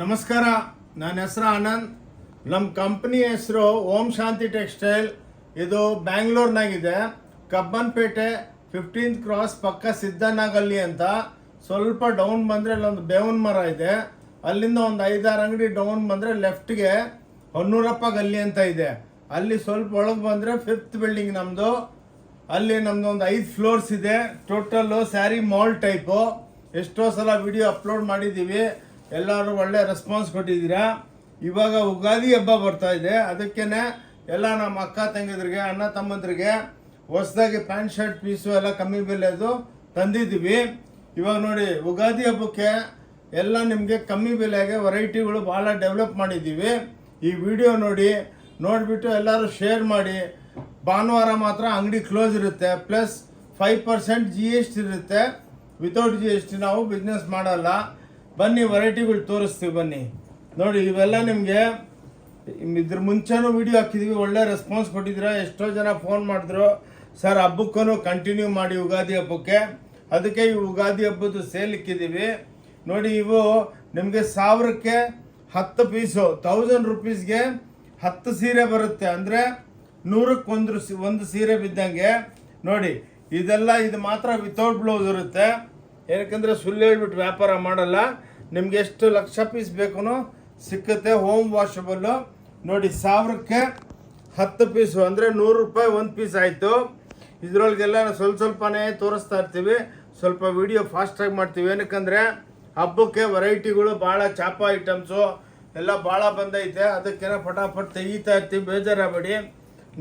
ನಮಸ್ಕಾರ, ನನ್ನ ಹೆಸರು ಆನಂದ್. ನಮ್ಮ ಕಂಪ್ನಿ ಹೆಸರು ಓಂ ಶಾಂತಿ ಟೆಕ್ಸ್ಟೈಲ್. ಇದು ಬ್ಯಾಂಗ್ಳೂರ್ನಾಗಿದೆ. ಕಬ್ಬನ್ಪೇಟೆ 15th ಕ್ರಾಸ್ ಪಕ್ಕ ಸಿದ್ದನಗಲ್ಲಿ ಅಂತ. ಸ್ವಲ್ಪ ಡೌನ್ ಬಂದರೆ ಅಲ್ಲೊಂದು ಬೇವಿನ ಮರ ಇದೆ. ಅಲ್ಲಿಂದ ಒಂದು 5-6 ಅಂಗಡಿ ಡೌನ್ ಬಂದರೆ ಲೆಫ್ಟ್ಗೆ ಹೊನ್ನೂರಪ್ಪ ಗಲ್ಲಿ ಅಂತ ಇದೆ. ಅಲ್ಲಿ ಸ್ವಲ್ಪ ಒಳಗೆ ಬಂದರೆ 5th ಬಿಲ್ಡಿಂಗ್ ನಮ್ಮದು. ಅಲ್ಲಿ ನಮ್ಮದು ಒಂದು 5 ಫ್ಲೋರ್ಸ್ ಇದೆ. Total sari mall type. ಎಷ್ಟೋ ಸಲ ವಿಡಿಯೋ ಅಪ್ಲೋಡ್ ಮಾಡಿದ್ದೀವಿ. ಎಲ್ಲರೂ ಒಳ್ಳೆ ರೆಸ್ಪಾನ್ಸ್ ಕೊಟ್ಟಿದ್ದೀರಾ. ಇವಾಗ ಯುಗಾದಿ ಹಬ್ಬ ಬರ್ತಾ ಇದೆ. ಅದಕ್ಕೇ ಎಲ್ಲ ನಮ್ಮ ಅಕ್ಕ ತಂಗಿದ್ರಿಗೆ, ಅಣ್ಣ ತಮ್ಮಂದ್ರಿಗೆ ಹೊಸದಾಗಿ ಪ್ಯಾಂಟ್ ಶರ್ಟ್ ಪೀಸು ಎಲ್ಲ ಕಮ್ಮಿ ಬೆಲೆದು ತಂದಿದ್ದೀವಿ. ಇವಾಗ ನೋಡಿ, ಯುಗಾದಿ ಹಬ್ಬಕ್ಕೆ ಎಲ್ಲ ನಿಮಗೆ ಕಮ್ಮಿ ಬೆಲೆಗೆ ವೆರೈಟಿಗಳು ಭಾಳ ಡೆವಲಪ್ ಮಾಡಿದ್ದೀವಿ. ಈ ವಿಡಿಯೋ ನೋಡಿಬಿಟ್ಟು ಎಲ್ಲರೂ ಶೇರ್ ಮಾಡಿ. ಭಾನುವಾರ ಮಾತ್ರ ಅಂಗಡಿ ಕ್ಲೋಸ್ ಇರುತ್ತೆ. ಪ್ಲಸ್ 5% GST ಇರುತ್ತೆ. ವಿತೌಟ್ GST ನಾವು ಬಿಸ್ನೆಸ್ ಮಾಡಲ್ಲ. ಬನ್ನಿ, ವೆರೈಟಿಗಳು ತೋರಿಸ್ತೀವಿ. ಬನ್ನಿ ನೋಡಿ, ಇವೆಲ್ಲ ನಿಮಗೆ ಇದ್ರ ಮುಂಚೆನೂ ವಿಡಿಯೋ ಹಾಕಿದ್ದೀವಿ. ಒಳ್ಳೆ ರೆಸ್ಪಾನ್ಸ್ ಕೊಟ್ಟಿದ್ದೀರಾ. ಎಷ್ಟೋ ಜನ ಫೋನ್ ಮಾಡಿದ್ರು, ಸರ್ ಹಬ್ಬಕ್ಕೂ ಕಂಟಿನ್ಯೂ ಮಾಡಿ ಯುಗಾದಿ ಹಬ್ಬಕ್ಕೆ. ಅದಕ್ಕೆ ಈ ಯುಗಾದಿ ಹಬ್ಬದ ಸೇಲ್ ಇಕ್ಕಿದ್ದೀವಿ. ನೋಡಿ, ಇವು ನಿಮಗೆ 1000ಕ್ಕೆ 10 ಪೀಸು. 1000 ರೂಪೀಸ್ಗೆ 10 ಸೀರೆ ಬರುತ್ತೆ. ಅಂದರೆ 100ಕ್ಕೆ ಒಂದು ಸೀರೆ ಬಿದ್ದಂಗೆ. ನೋಡಿ, ಇದು ಮಾತ್ರ ವಿತೌಟ್ ಬ್ಲೌಸ್ ಇರುತ್ತೆ. ಏನಕ್ಕಂದರೆ ಸುಳ್ಳು ಹೇಳ್ಬಿಟ್ಟು ವ್ಯಾಪಾರ ಮಾಡಲ್ಲ. ನಿಮ್ಗೆ ಎಷ್ಟು ಲಕ್ಷ ಪೀಸ್ ಬೇಕು ಸಿಕ್ಕುತ್ತೆ. Home washable. ನೋಡಿ, 1000ಕ್ಕೆ 10 ಪೀಸು ಅಂದರೆ 100 ರೂಪಾಯಿ ಒಂದು ಪೀಸ್ ಆಯಿತು. ಇದರೊಳಗೆಲ್ಲ ಸ್ವಲ್ಪನೇ ತೋರಿಸ್ತಾ ಇರ್ತೀವಿ. ಸ್ವಲ್ಪ ವಿಡಿಯೋ ಫಾಸ್ಟಾಗಿ ಮಾಡ್ತೀವಿ. ಏನಕ್ಕಂದರೆ ಹಬ್ಬಕ್ಕೆ ವೆರೈಟಿಗಳು ಭಾಳ ಚಾಪ ಐಟಮ್ಸು ಎಲ್ಲ ಭಾಳ ಬಂದೈತೆ. ಅದಕ್ಕೇನೋ ಫಟಾಫಟ್ ತೆಗಿತಾ ಇರ್ತೀವಿ. ಬೇಜಾರಾಗಬೇಡಿ,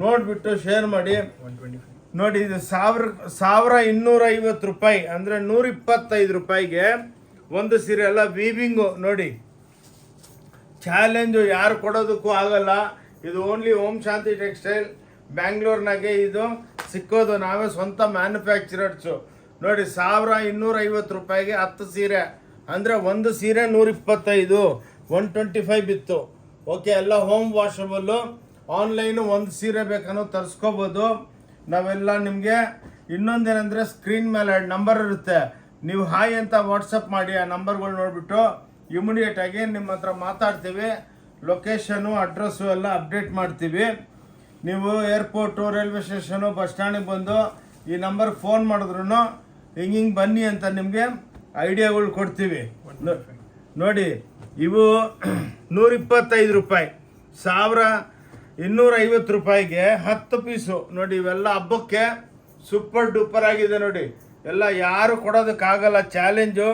ನೋಡಿಬಿಟ್ಟು ಶೇರ್ ಮಾಡಿ. ನೋಡಿ, ಇದು 1250 ರೂಪಾಯಿ ಅಂದರೆ 125 ರೂಪಾಯಿಗೆ ಒಂದು ಸೀರೆ. ಎಲ್ಲ ವೀವಿಂಗು. ನೋಡಿ, ಚಾಲೆಂಜು ಯಾರು ಕೊಡೋದಕ್ಕೂ ಆಗಲ್ಲ. ಇದು ಓನ್ಲಿ ಓಂ ಶಾಂತಿ ಟೆಕ್ಸ್ಟೈಲ್ ಬ್ಯಾಂಗ್ಳೂರ್ನಾಗೆ ಇದು ಸಿಕ್ಕೋದು. ನಾವೇ ಸ್ವಂತ ಮ್ಯಾನುಫ್ಯಾಕ್ಚರರ್ಸು. ನೋಡಿ, 1250 ರೂಪಾಯಿಗೆ 10 ಸೀರೆ ಅಂದರೆ ಒಂದು ಸೀರೆ 125, 125 ಬಿತ್ತು. ಓಕೆ, ಎಲ್ಲ ಹೋಮ್ ವಾಷಬಲ್ಲು. ಆನ್ಲೈನು ಒಂದು ಸೀರೆ ಬೇಕನ್ನೋ ತರಿಸ್ಕೋಬೋದು. ನಾವೆಲ್ಲ ನಿಮಗೆ ಇನ್ನೊಂದೇನೆಂದರೆ ಸ್ಕ್ರೀನ್ ಮೇಲೆ ನಂಬರ್ ಇರುತ್ತೆ. ನೀವು ಹಾಯ್ ಅಂತ ವಾಟ್ಸಪ್ ಮಾಡಿ. ಆ ನಂಬರ್ಗಳು ನೋಡಿಬಿಟ್ಟು ಇಮಿಡಿಯೇಟಾಗಿ ನಿಮ್ಮ ಹತ್ರ ಮಾತಾಡ್ತೀವಿ. ಲೊಕೇಶನು, ಅಡ್ರೆಸ್ಸು ಎಲ್ಲ ಅಪ್ಡೇಟ್ ಮಾಡ್ತೀವಿ. ನೀವು ಏರ್ಪೋರ್ಟು, ರೈಲ್ವೆ ಸ್ಟೇಷನು, ಬಸ್ ಸ್ಟ್ಯಾಂಡಿಗೆ ಬಂದು ಈ ನಂಬರ್ಗೆ ಫೋನ್ ಮಾಡಿದ್ರು ಹಿಂಗೆ ಬನ್ನಿ ಅಂತ ನಿಮಗೆ ಐಡಿಯಾಗಳು ಕೊಡ್ತೀವಿ. ನೋಡಿ, ಇವು 125 ರೂಪಾಯಿ. 1250 ರೂಪಾಯಿಗೆ 10 ಪೀಸು. ನೋಡಿ, ಇವೆಲ್ಲ ಹಬ್ಬಕ್ಕೆ ಸೂಪರ್ ಡೂಪರ್ ಆಗಿದೆ. ನೋಡಿ, ಎಲ್ಲ ಯಾರು ಕೊಡೋದಕ್ಕಾಗಲ್ಲ. ಚಾಲೆಂಜು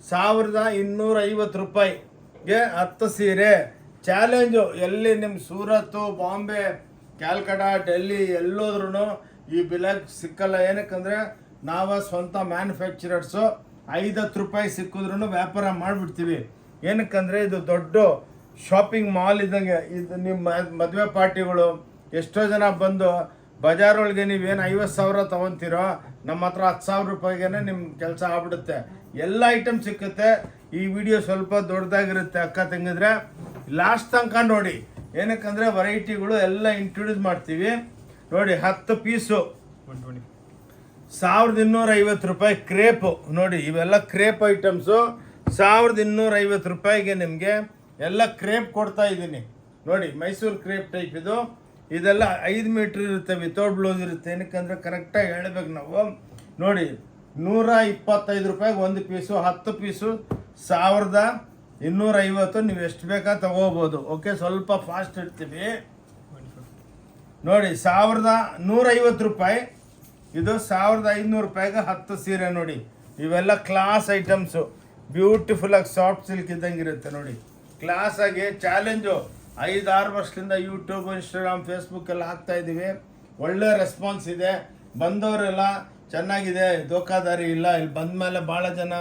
1250 ರೂಪಾಯಿಗೆ 10 ಸೀರೆ. ಚಾಲೆಂಜು ಎಲ್ಲಿ ನಿಮ್ಮ ಸೂರತ್ತು, ಬಾಂಬೆ, ಕ್ಯಾಲ್ಕಟಾ, ಡೆಲ್ಲಿ ಎಲ್ಲೋದ್ರೂ ಈ ಬೆಲೆಗೆ ಸಿಕ್ಕಲ್ಲ. ಏನಕ್ಕಂದರೆ ನಾವು ಸ್ವಂತ ಮ್ಯಾನುಫ್ಯಾಕ್ಚರರ್ಸು. 5-10 ರೂಪಾಯಿ ಸಿಕ್ಕಿದ್ರೂ ವ್ಯಾಪಾರ ಮಾಡಿಬಿಡ್ತೀವಿ. ಏನಕ್ಕಂದರೆ ಇದು ದೊಡ್ಡ ಶಾಪಿಂಗ್ ಮಾಲ್ ಇದ್ದಂಗೆ. ಇದು ನಿಮ್ಮ ಮದುವೆ ಪಾರ್ಟಿಗಳು ಎಷ್ಟೋ ಜನ ಬಂದು ಬಜಾರೊಳಗೆ ನೀವೇನು 50,000 ತೊಗೊತೀರೋ, ನಮ್ಮ ಹತ್ರ 10,000 ರೂಪಾಯಿಗೆ ನಿಮ್ಮ ಕೆಲಸ ಆಗ್ಬಿಡುತ್ತೆ. ಎಲ್ಲ ಐಟಮ್ ಸಿಕ್ಕುತ್ತೆ. ಈ ವಿಡಿಯೋ ಸ್ವಲ್ಪ ದೊಡ್ಡದಾಗಿರುತ್ತೆ. ಅಕ್ಕ ತಂಗಿದ್ರೆ ಲಾಸ್ಟ್ ತನಕ ನೋಡಿ. ಏನಕ್ಕಂದರೆ ವೆರೈಟಿಗಳು ಎಲ್ಲ ಇಂಟ್ರೊಡ್ಯೂಸ್ ಮಾಡ್ತೀವಿ. ನೋಡಿ, 10 ಪೀಸು 1250 ರೂಪಾಯಿ. ಕ್ರೇಪು ನೋಡಿ, ಇವೆಲ್ಲ ಕ್ರೇಪ್ ಐಟಮ್ಸು. 1250 ರೂಪಾಯಿಗೆ ನಿಮಗೆ ಎಲ್ಲ ಕ್ರೇಪ್ ಕೊಡ್ತಾ ಇದ್ದೀನಿ. ನೋಡಿ, ಮೈಸೂರು ಕ್ರೇಪ್ ಟೈಪ್ ಇದು. ಇದೆಲ್ಲ 5 ಮೀಟ್ರ್ ಇರುತ್ತೆ. ವಿತೌಟ್ ಬ್ಲೌಸ್ ಇರುತ್ತೆ. ಏನಕ್ಕಂದರೆ ಕರೆಕ್ಟಾಗಿ ಹೇಳಬೇಕು ನಾವು. ನೋಡಿ, 125 ರೂಪಾಯಿಗೆ ಒಂದು ಪೀಸು. 10 ಪೀಸು 1250. ನೀವು ಎಷ್ಟು ಬೇಕಾ ತಗೋಬೋದು. ಓಕೆ, ಸ್ವಲ್ಪ ಫಾಸ್ಟ್ ಇರ್ತೀವಿ. ನೋಡಿ, 1150 ರೂಪಾಯಿ. ಇದು 1500 ರೂಪಾಯಿಗೆ 10 ಸೀರೆ. ನೋಡಿ, ಇವೆಲ್ಲ ಕ್ಲಾಸ್ ಐಟಮ್ಸು. ಬ್ಯೂಟಿಫುಲ್ಲಾಗಿ ಸಾಫ್ಟ್ ಸಿಲ್ಕ್ ಇದ್ದಂಗೆ ಇರುತ್ತೆ. ನೋಡಿ, ಕ್ಲಾಸಾಗಿ. ಚಾಲೆಂಜು 5-6 ವರ್ಷದಿಂದ ಯೂಟ್ಯೂಬ್, ಇನ್ಸ್ಟಾಗ್ರಾಮ್, ಫೇಸ್ಬುಕ್ ಎಲ್ಲ ಹಾಕ್ತಾಯಿದ್ದೀವಿ. ಒಳ್ಳೆ ರೆಸ್ಪಾನ್ಸ್ ಇದೆ. ಬಂದವರೆಲ್ಲ ಚೆನ್ನಾಗಿದೆ, ದೋಖಾದಾರಿ ಇಲ್ಲ. ಇಲ್ಲಿ ಬಂದ ಮೇಲೆ ಭಾಳ ಜನ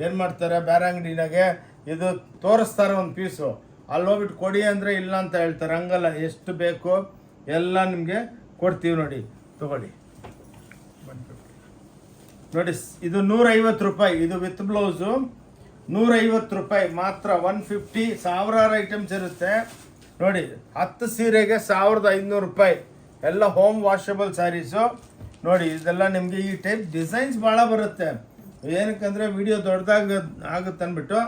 ಏನು ಮಾಡ್ತಾರೆ, ಬೇರೆ ಅಂಗಡಿನಾಗೆ ಇದು ತೋರಿಸ್ತಾರೆ ಒಂದು ಪೀಸು. ಅಲ್ಲಿ ಹೋಗ್ಬಿಟ್ಟು ಕೊಡಿ ಅಂದರೆ ಇಲ್ಲ ಅಂತ ಹೇಳ್ತಾರೆ. ಹಂಗಲ್ಲ, ಎಷ್ಟು ಬೇಕು ಎಲ್ಲ ನಿಮಗೆ ಕೊಡ್ತೀವಿ. ನೋಡಿ, ತಗೊಳ್ಳಿ. ನೋಡಿ, ಇದು 150 ರೂಪಾಯಿ. ಇದು ವಿತ್ ಬ್ಲೌಸು 150 ರೂಪಾಯಿ ಮಾತ್ರ. 150 ಸಾವಿರಾರು ಐಟಮ್ಸ್ ಇರುತ್ತೆ. ನೋಡಿ, 10 ಸೀರೆಗೆ 1500 ರೂಪಾಯಿ. ಎಲ್ಲ ಹೋಮ್ ವಾಷಬಲ್ ಸ್ಯಾರೀಸು. ನೋಡಿ, ಇದೆಲ್ಲ ನಿಮಗೆ ಈ ಟೈಪ್ ಡಿಸೈನ್ಸ್ ಭಾಳ ಬರುತ್ತೆ. ಏನಕ್ಕಂದರೆ ವಿಡಿಯೋ ದೊಡ್ಡದಾಗಿ ಆಗುತ್ತೆ ಅಂದ್ಬಿಟ್ಟು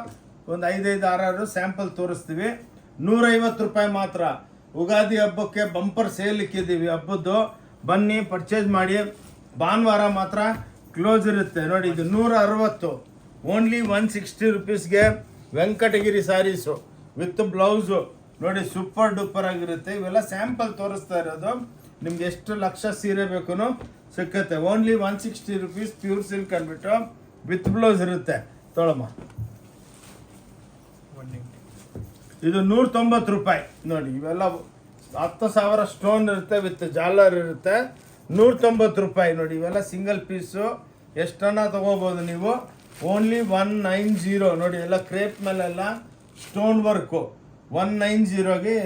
ಒಂದು 5-6 ಸ್ಯಾಂಪಲ್ ತೋರಿಸ್ತೀವಿ. 150 ರೂಪಾಯಿ ಮಾತ್ರ. ಉಗಾದಿ ಹಬ್ಬಕ್ಕೆ ಬಂಪರ್ ಸೇಲ್ ಇಕ್ಕಿದ್ದೀವಿ ಹಬ್ಬದ್ದು. ಬನ್ನಿ ಪರ್ಚೇಸ್ ಮಾಡಿ. ಭಾನುವಾರ ಮಾತ್ರ ಕ್ಲೋಸ್ ಇರುತ್ತೆ ನೋಡಿ. ಇದು 160, ಓನ್ಲಿ 160 ರುಪೀಸ್ಗೆ ವೆಂಕಟಗಿರಿ ಸ್ಯಾರೀಸು ವಿತ್ ಬ್ಲೌಸು ನೋಡಿ. ಸೂಪರ್ ಡೂಪರ್ ಆಗಿರುತ್ತೆ. ಇವೆಲ್ಲ ಸ್ಯಾಂಪಲ್ ತೋರಿಸ್ತಾ ಇರೋದು. ನಿಮ್ಗೆ ಎಷ್ಟು ಲಕ್ಷ ಸೀರೆ ಬೇಕು ಸಿಕ್ಕತ್ತೆ. ಓನ್ಲಿ 160 ರುಪೀಸ್ ಪ್ಯೂರ್ ಸಿಲ್ಕ್ ಅಂದ್ಬಿಟ್ಟು ವಿತ್ ಬ್ಲೌಸ್ ಇರುತ್ತೆ. ತೊಳಮ್ಮ, ಇದು 190 ರೂಪಾಯಿ ನೋಡಿ. ಇವೆಲ್ಲ 10,000 ಸ್ಟೋನ್ ಇರುತ್ತೆ, ವಿತ್ ಜಾಲರ್ ಇರುತ್ತೆ. 190 ರೂಪಾಯಿ ನೋಡಿ. ಇವೆಲ್ಲ ಸಿಂಗಲ್ ಪೀಸು, ಎಷ್ಟನ್ನ ತಗೋಬೋದು ನೀವು. ಓನ್ಲಿ 190 ನೋಡಿ. ಎಲ್ಲ ಕ್ರೇಪ್ ಮೇಲೆಲ್ಲ ಸ್ಟೋನ್ ವರ್ಕು. 190ಗೆ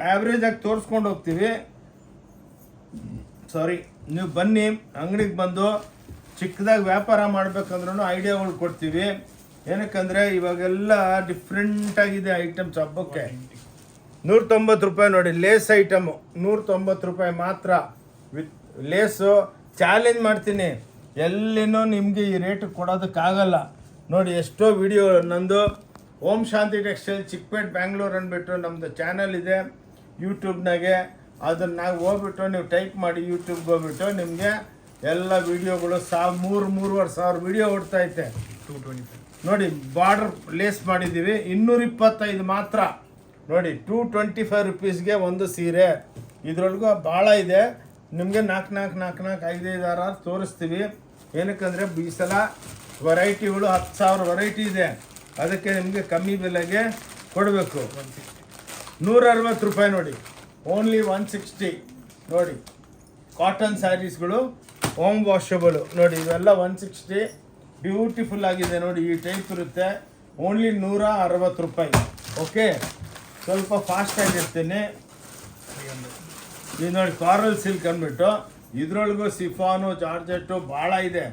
ಆ್ಯಾವ್ರೇಜ್ ಆಗಿ ತೋರಿಸ್ಕೊಂಡು ಹೋಗ್ತೀವಿ. ಸಾರಿ, ನೀವು ಬನ್ನಿ ಅಂಗಡಿಗೆ ಬಂದು ಚಿಕ್ಕದಾಗಿ ವ್ಯಾಪಾರ ಮಾಡ್ಬೇಕಂದ್ರೂ ಐಡಿಯಾಗಳು ಕೊಡ್ತೀವಿ. ಏನಕ್ಕಂದರೆ ಇವಾಗೆಲ್ಲ ಡಿಫ್ರೆಂಟ್ ಆಗಿದೆ ಐಟಮ್ಸ್ ಹಬ್ಬಕ್ಕೆ. 190 ರೂಪಾಯಿ ನೋಡಿ. ಲೇಸ್ ಐಟಮು 190 ರೂಪಾಯಿ ಮಾತ್ರ ವಿತ್ ಲೇಸು. ಚಾಲೆಂಜ್ ಮಾಡ್ತೀನಿ, ಎಲ್ಲಿನೂ ನಿಮಗೆ ಈ ರೇಟ್ ಕೊಡೋದಕ್ಕಾಗಲ್ಲ ನೋಡಿ. ಎಷ್ಟೋ ವಿಡಿಯೋ ನಂದು ಓಂ ಶಾಂತಿ ಟೆಕ್ಸ್ಟೈಲ್ ಚಿಕ್ಕಪೇಟ್ ಬ್ಯಾಂಗ್ಳೂರ್ ಅಂದ್ಬಿಟ್ಟು ನಮ್ಮದು ಚಾನಲ್ ಇದೆ ಯೂಟ್ಯೂಬ್ನಾಗೆ. ಅದನ್ನು ನಾವು ಹೋಗ್ಬಿಟ್ಟು ನೀವು ಟೈಪ್ ಮಾಡಿ ಯೂಟ್ಯೂಬ್ಗೆ ಹೋಗ್ಬಿಟ್ಟು ನಿಮಗೆ ಎಲ್ಲ ವೀಡಿಯೋಗಳು 3,500 ವೀಡಿಯೋ ಓಡ್ತೈತೆ. 225 ನೋಡಿ. ಬಾರ್ಡರ್ ಲೇಸ್ ಮಾಡಿದ್ದೀವಿ. 225 ಮಾತ್ರ ನೋಡಿ. 225 ರುಪೀಸ್ಗೆ ಒಂದು ಸೀರೆ. ಇದರೊಳಗೂ ಭಾಳ ಇದೆ. ನಿಮಗೆ 4 5 ತೋರಿಸ್ತೀವಿ. ಏನಕ್ಕಂದರೆ ಈ ಸಲ ವೆರೈಟಿಗಳು 10,000 ವೆರೈಟಿ ಇದೆ. ಅದಕ್ಕೆ ನಿಮಗೆ ಕಮ್ಮಿ ಬೆಲೆಗೆ ಕೊಡಬೇಕು. 160 ರೂಪಾಯಿ ನೋಡಿ. ಓನ್ಲಿ 160 ನೋಡಿ. ಕಾಟನ್ ಸ್ಯಾರೀಸ್ಗಳು ಹೋಮ್ ವಾಷಬಲು ನೋಡಿ. ಇವೆಲ್ಲ 160 ಬ್ಯೂಟಿಫುಲ್ ಆಗಿದೆ ನೋಡಿ. ಈ ಟೈಪ್ ಇರುತ್ತೆ. ಓನ್ಲಿ 160 ರೂಪಾಯಿ. ಓಕೆ, ಸ್ವಲ್ಪ ಫಾಸ್ಟಾಗಿರ್ತೀನಿ. ಇದು ನೋಡಿ ಕಾರಲ್ ಸಿಲ್ಕ್ ಅಂದ್ಬಿಟ್ಟು. ಇದ್ರೊಳಗೂ ಸಿಫಾನು ಜಾರ್ಜೆಟ್ಟು ಭಾಳ ಇದೆ.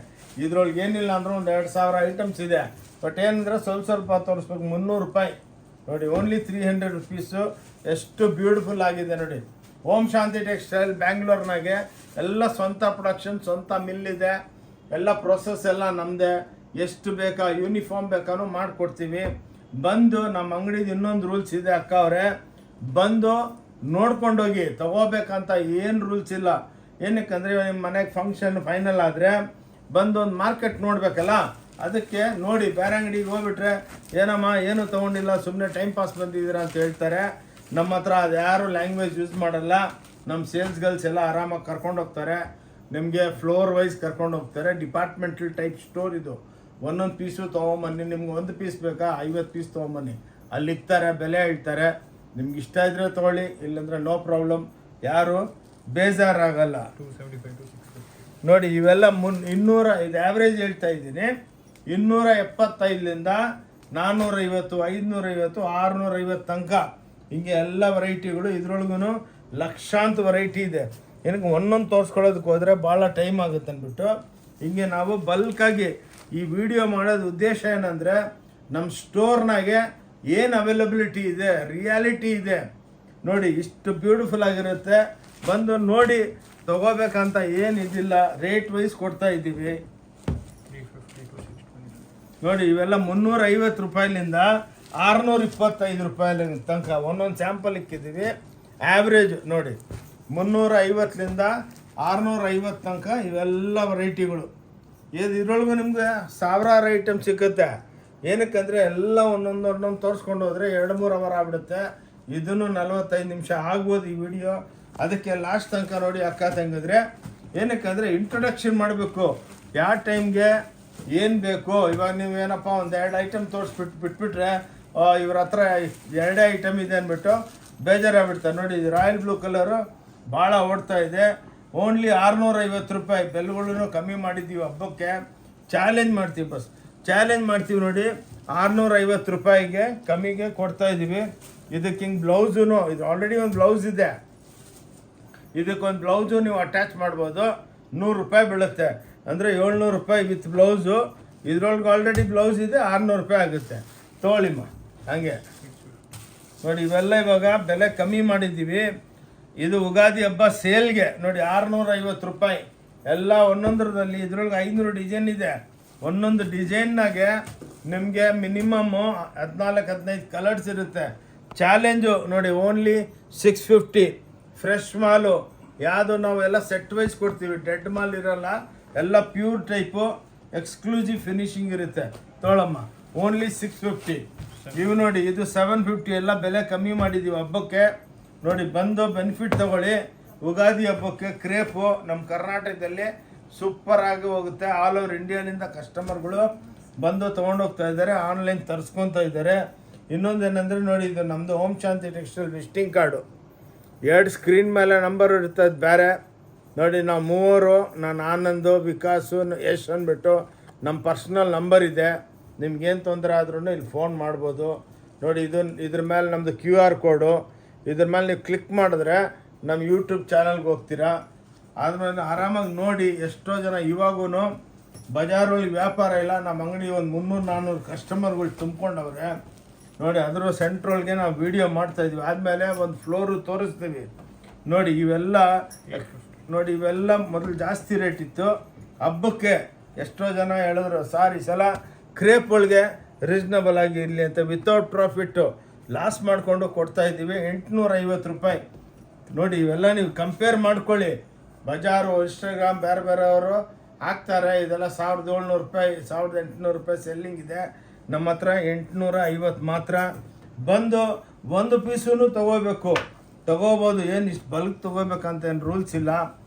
ಇದ್ರೊಳಗೆ ಏನಿಲ್ಲ ಅಂದ್ರೆ ಒಂದು 2,000 ಐಟಮ್ಸ್ ಇದೆ. ಬಟ್ ಏನಂದರೆ ಸ್ವಲ್ಪ ತೋರಿಸ್ಬೇಕು. 300 ರೂಪಾಯಿ ನೋಡಿ. Only 300 rupees. ಎಷ್ಟು ಬ್ಯೂಟಿಫುಲ್ ಆಗಿದೆ ನೋಡಿ. ಓಂ ಶಾಂತಿ ಟೆಕ್ಸ್ಟೈಲ್ ಬ್ಯಾಂಗ್ಳೂರ್ನಾಗೆ ಎಲ್ಲ ಸ್ವಂತ ಪ್ರೊಡಕ್ಷನ್, ಸ್ವಂತ ಮಿಲ್ ಇದೆ. ಎಲ್ಲ ಪ್ರೊಸೆಸ್ ಎಲ್ಲ ನಮ್ಮದೇ. ಎಷ್ಟು ಬೇಕಾ ಯೂನಿಫಾರ್ಮ್ ಬೇಕಾನೂ ಮಾಡಿಕೊಡ್ತೀವಿ. ಬಂದು ನಮ್ಮ ಅಂಗಡಿದು ಇನ್ನೊಂದು ರೂಲ್ಸ್ ಇದೆ ಅಕ್ಕ ಅವರೇ, ಬಂದು ನೋಡ್ಕೊಂಡೋಗಿ. ತಗೋಬೇಕಂತ ಏನು ರೂಲ್ಸ್ ಇಲ್ಲ. ಏನಕ್ಕಂದರೆ ನಿಮ್ಮ ಮನೆಗೆ ಫಂಕ್ಷನ್ ಫೈನಲ್ ಆದರೆ ಬಂದು ಒಂದು ಮಾರ್ಕೆಟ್ ನೋಡಬೇಕಲ್ಲ, ಅದಕ್ಕೆ ನೋಡಿ. ಬೇರೆ ಅಂಗಡಿಗೆ ಹೋಗ್ಬಿಟ್ರೆ ಏನಮ್ಮ ಏನು ತೊಗೊಂಡಿಲ್ಲ, ಸುಮ್ಮನೆ ಟೈಮ್ ಪಾಸ್ ಬಂದಿದ್ದೀರಾ ಅಂತ ಹೇಳ್ತಾರೆ. ನಮ್ಮ ಹತ್ರ ಅದು ಯಾರು ಲ್ಯಾಂಗ್ವೇಜ್ ಯೂಸ್ ಮಾಡಲ್ಲ. ನಮ್ಮ ಸೇಲ್ಸ್ ಗರ್ಲ್ಸ್ ಎಲ್ಲ ಆರಾಮಾಗಿ ಕರ್ಕೊಂಡು ಹೋಗ್ತಾರೆ. ನಿಮಗೆ ಫ್ಲೋರ್ ವೈಸ್ ಕರ್ಕೊಂಡು ಹೋಗ್ತಾರೆ. ಡಿಪಾರ್ಟ್ಮೆಂಟಲ್ ಟೈಪ್ ಸ್ಟೋರ್ ಇದು. ಒಂದೊಂದು ಪೀಸು ತೊಗೊಂಬನ್ನಿ. ನಿಮ್ಗೆ ಒಂದು ಪೀಸ್ ಬೇಕಾ 50 ಪೀಸ್ ತೊಗೊಂಬನ್ನಿ. ಅಲ್ಲಿ ಇರ್ತಾರೆ, ಬೆಲೆ ಹೇಳ್ತಾರೆ. ನಿಮ್ಗೆ ಇಷ್ಟ ಇದ್ರೆ ತೊಗೊಳ್ಳಿ, ಇಲ್ಲಾಂದರೆ ನೋ ಪ್ರಾಬ್ಲಮ್. ಯಾರು ಬೇಜಾರಾಗಲ್ಲ. 275 to 650 ನೋಡಿ. ಇವೆಲ್ಲ 200, ಇದು ಆ್ಯಾವ್ರೇಜ್ ಹೇಳ್ತಾ ಇದ್ದೀನಿ. 275ಲಿಂದ 450, 550, 650 ತನಕ ಹಿಂಗೆ ಎಲ್ಲ ವೆರೈಟಿಗಳು. ಇದ್ರೊಳಗೂ ಲಕ್ಷಾಂತರ ವೆರೈಟಿ ಇದೆ. ಏನಕ್ಕೆ ಒಂದೊಂದು ತೋರಿಸ್ಕೊಳ್ಳೋದಕ್ಕೆ ಹೋದರೆ ಭಾಳ ಟೈಮ್ ಆಗುತ್ತೆ ಅಂದ್ಬಿಟ್ಟು ಹಿಂಗೆ ನಾವು ಬಲ್ಕಾಗಿ ಈ ವಿಡಿಯೋ ಮಾಡೋದು ಉದ್ದೇಶ ಏನಂದರೆ ನಮ್ಮ ಸ್ಟೋರ್ನಾಗೆ ಏನು ಅವೈಲಬಿಲಿಟಿ ಇದೆ, ರಿಯಾಲಿಟಿ ಇದೆ ನೋಡಿ. ಇಷ್ಟು ಬ್ಯೂಟಿಫುಲ್ ಆಗಿರುತ್ತೆ. ಬಂದು ನೋಡಿ, ತಗೋಬೇಕಂತ ಏನಿದಿಲ್ಲ. ರೇಟ್ ವೈಸ್ ಕೊಡ್ತಾ ಇದ್ದೀವಿ 350 to 625 ನೋಡಿ. ಇವೆಲ್ಲ 350 ರೂಪಾಯಿಲಿಂದ 625 ರೂಪಾಯಿ ತನಕ ಒಂದೊಂದು ಸ್ಯಾಂಪಲ್ ಇಕ್ಕಿದ್ದೀವಿ. ಆ್ಯಾವ್ರೇಜ್ ನೋಡಿ 350ಲಿಂದ 650 ತನಕ ಇವೆಲ್ಲ ವೆರೈಟಿಗಳು. ಇದ್ರೊಳಗೂ ನಿಮಗೆ ಸಾವಿರಾರು ಐಟಮ್ ಸಿಕ್ಕುತ್ತೆ. ಏನಕ್ಕಂದರೆ ಎಲ್ಲ ಒಂದೊಂದು ತೋರಿಸ್ಕೊಂಡು ಹೋದರೆ 2-3 ಅವರ್ ಆಗ್ಬಿಡುತ್ತೆ. ಇದನ್ನು 45 ನಿಮಿಷ ಆಗ್ಬೋದು ಈ ವಿಡಿಯೋ. ಅದಕ್ಕೆ ಲಾಸ್ಟ್ ತನಕ ನೋಡಿ ಅಕ್ಕ ತಂಗಿದ್ರೆ. ಏನಕ್ಕಂದರೆ ಇಂಟ್ರೊಡಕ್ಷನ್ ಮಾಡಬೇಕು, ಯಾವ ಟೈಮ್ಗೆ ಏನು ಬೇಕು. ಇವಾಗ ನೀವು ಏನಪ್ಪ ಒಂದು 2 ಐಟಮ್ ಬಿಟ್ಬಿಟ್ರೆ ಇವ್ರ ಹತ್ರ 2 ಐಟಮ್ ಇದೆ ಅಂದ್ಬಿಟ್ಟು ಬೇಜಾರಾಗ್ಬಿಡ್ತಾರೆ ನೋಡಿ. ಇದು ರಾಯಲ್ ಬ್ಲೂ ಕಲರು ಭಾಳ ಓಡ್ತಾ ಇದೆ. ಓನ್ಲಿ 650 ರೂಪಾಯಿ. ಬೆಲೆಗಳನ್ನು ಕಮ್ಮಿ ಮಾಡಿದ್ದೀವಿ ಹಬ್ಬಕ್ಕೆ. ಚಾಲೆಂಜ್ ಮಾಡ್ತೀವಿ, ಬಸ್ ಚಾಲೆಂಜ್ ಮಾಡ್ತೀವಿ ನೋಡಿ. 650 ರೂಪಾಯಿಗೆ ಕಮ್ಮಿಗೆ ಕೊಡ್ತಾ ಇದ್ದೀವಿ. ಇದಕ್ಕೆ ಹಿಂಗೆ ಬ್ಲೌಸೂ, ಇದು ಆಲ್ರೆಡಿ ಒಂದು ಬ್ಲೌಸ್ ಇದೆ. ಇದಕ್ಕೊಂದು ಬ್ಲೌಸು ನೀವು ಅಟ್ಯಾಚ್ ಮಾಡ್ಬೋದು. 100 ರೂಪಾಯಿ ಬೀಳುತ್ತೆ. ಅಂದರೆ 700 ರೂಪಾಯಿ ವಿತ್ ಬ್ಲೌಸು. ಇದ್ರೊಳಗೆ ಆಲ್ರೆಡಿ ಬ್ಲೌಸ್ ಇದೆ. 600 ರೂಪಾಯಿ ಆಗುತ್ತೆ. ತೊಗೊಳ್ಳಿಮ್ಮ ಹಾಗೆ ನೋಡಿ. ಇವೆಲ್ಲ ಇವಾಗ ಬೆಲೆ ಕಮ್ಮಿ ಮಾಡಿದ್ದೀವಿ. ಇದು ಉಗಾದಿ ಹಬ್ಬ ಸೇಲ್ಗೆ ನೋಡಿ. 650 ರೂಪಾಯಿ ಎಲ್ಲ ಒಂದೊಂದರಲ್ಲಿ. ಇದ್ರೊಳಗೆ 500 ಡಿಸೈನ್ ಇದೆ. ಒಂದೊಂದು ಡಿಸೈನ್ನಾಗೆ ನಿಮಗೆ ಮಿನಿಮಮ್ಮು 14-15 ಕಲರ್ಸ್ ಇರುತ್ತೆ. ಚಾಲೆಂಜು ನೋಡಿ, ಓನ್ಲಿ 650 ಫ್ರೆಶ್ ಮಾಲು. ಯಾವುದು ನಾವೆಲ್ಲ ಸೆಟ್ ವೈಸ್ ಕೊಡ್ತೀವಿ, ಡೆಡ್ ಮಾಲ್ ಇರಲ್ಲ, ಎಲ್ಲ ಪ್ಯೂರ್ ಟೈಪು, ಎಕ್ಸ್ಕ್ಲೂಸಿವ್ ಫಿನಿಶಿಂಗ್ ಇರುತ್ತೆ. ತೊಗೊಳಮ್ಮ, ಓನ್ಲಿ 650. ಇವು ನೋಡಿ, ಇದು 750, ಎಲ್ಲ ಬೆಲೆ ಕಮ್ಮಿ ಮಾಡಿದ್ದೀವಿ ಹಬ್ಬಕ್ಕೆ. ನೋಡಿ, ಬಂದು ಬೆನಿಫಿಟ್ ತಗೊಳ್ಳಿ. ಯುಗಾದಿ ಹಬ್ಬಕ್ಕೆ ಕ್ರೇಪು ನಮ್ಮ ಕರ್ನಾಟಕದಲ್ಲಿ ಸೂಪರ್ ಆಗಿ ಹೋಗುತ್ತೆ. ಆಲ್ ಓವರ್ ಇಂಡಿಯಾದಿಂದ ಕಸ್ಟಮರ್ಗಳು ಬಂದು ತೊಗೊಂಡೋಗ್ತಾ ಇದ್ದಾರೆ, ಆನ್ಲೈನ್ ತರಿಸ್ಕೊತಾ ಇದ್ದಾರೆ. ಇನ್ನೊಂದೇನೆಂದರೆ ನೋಡಿ, ಇದು ನಮ್ಮದು ಓಂ Shanti textile visiting card. 2 screen ಮೇಲೆ ನಂಬರು ಇರ್ತದೆ ಬೇರೆ. ನೋಡಿ, ನಾವು 3, ನಾನು ಆನಂದು, ವಿಕಾಸು, ಯಶ್ ಅಂದ್ಬಿಟ್ಟು ನಮ್ಮ ಪರ್ಸ್ನಲ್ ನಂಬರ್ ಇದೆ. ನಿಮ್ಗೇನು ತೊಂದರೆ ಆದ್ರೂ ಇಲ್ಲಿ ಫೋನ್ ಮಾಡ್ಬೋದು. ನೋಡಿ, ಇದ್ರ ಮೇಲೆ ನಮ್ಮದು QR ಕೋಡು. ಇದ್ರ ಮೇಲೆ ನೀವು ಕ್ಲಿಕ್ ಮಾಡಿದ್ರೆ ನಮ್ಮ ಯೂಟ್ಯೂಬ್ ಚಾನಲ್ಗೆ ಹೋಗ್ತೀರಾ. ಆದ್ಮೇಲೆ ಆರಾಮಾಗಿ ನೋಡಿ. ಎಷ್ಟೋ ಜನ ಇವಾಗೂ ಬಜಾರೊಳಗೆ ವ್ಯಾಪಾರ ಇಲ್ಲ, ನಮ್ಮ ಅಂಗಡಿ ಒಂದು 300-400 ಕಸ್ಟಮರ್ಗಳು ತುಂಬ್ಕೊಂಡವ್ರೆ. ನೋಡಿ, ಅದರ ಸೆಂಟ್ರೊಳಗೆ ನಾವು ವಿಡಿಯೋ ಮಾಡ್ತಾಯಿದ್ವಿ. ಆದಮೇಲೆ ಒಂದು ಫ್ಲೋರು ತೋರಿಸ್ತೀವಿ. ನೋಡಿ, ಇವೆಲ್ಲ ಮೊದಲು ಜಾಸ್ತಿ ರೇಟ್ ಇತ್ತು. ಹಬ್ಬಕ್ಕೆ ಎಷ್ಟೋ ಜನ ಹೇಳಿದ್ರು, ಸರ್ ಈ ಸಲ ಕ್ರೇಪ್ ಒಳಗೆ ರೀಸ್ನಬಲ್ ಆಗಿ ಇರಲಿ ಅಂತ ವಿತೌಟ್ ಪ್ರಾಫಿಟ್ಟು ಲಾಸ್ ಮಾಡಿಕೊಂಡು ಕೊಡ್ತಾಯಿದ್ದೀವಿ. 850 ರೂಪಾಯಿ. ನೋಡಿ, ಇವೆಲ್ಲ ನೀವು ಕಂಪೇರ್ ಮಾಡ್ಕೊಳ್ಳಿ. ಬಜಾರು, ಇನ್ಸ್ಟಾಗ್ರಾಮ್ ಬೇರೆ ಬೇರೆಯವರು ಹಾಕ್ತಾರೆ, ಇದೆಲ್ಲ 1700 ರೂಪಾಯಿ, 1800 ರೂಪಾಯಿ ಸೆಲ್ಲಿಂಗ್ ಇದೆ. ನಮ್ಮ ಹತ್ರ 850 ಮಾತ್ರ. ಬಂದು ಒಂದು ಪೀಸೂ ತಗೋಬೋದು. ಏನು ಇಷ್ಟು ಬಲ್ಕ್ ತೊಗೋಬೇಕಂತ ಏನು ರೂಲ್ಸ್ ಇಲ್ಲ.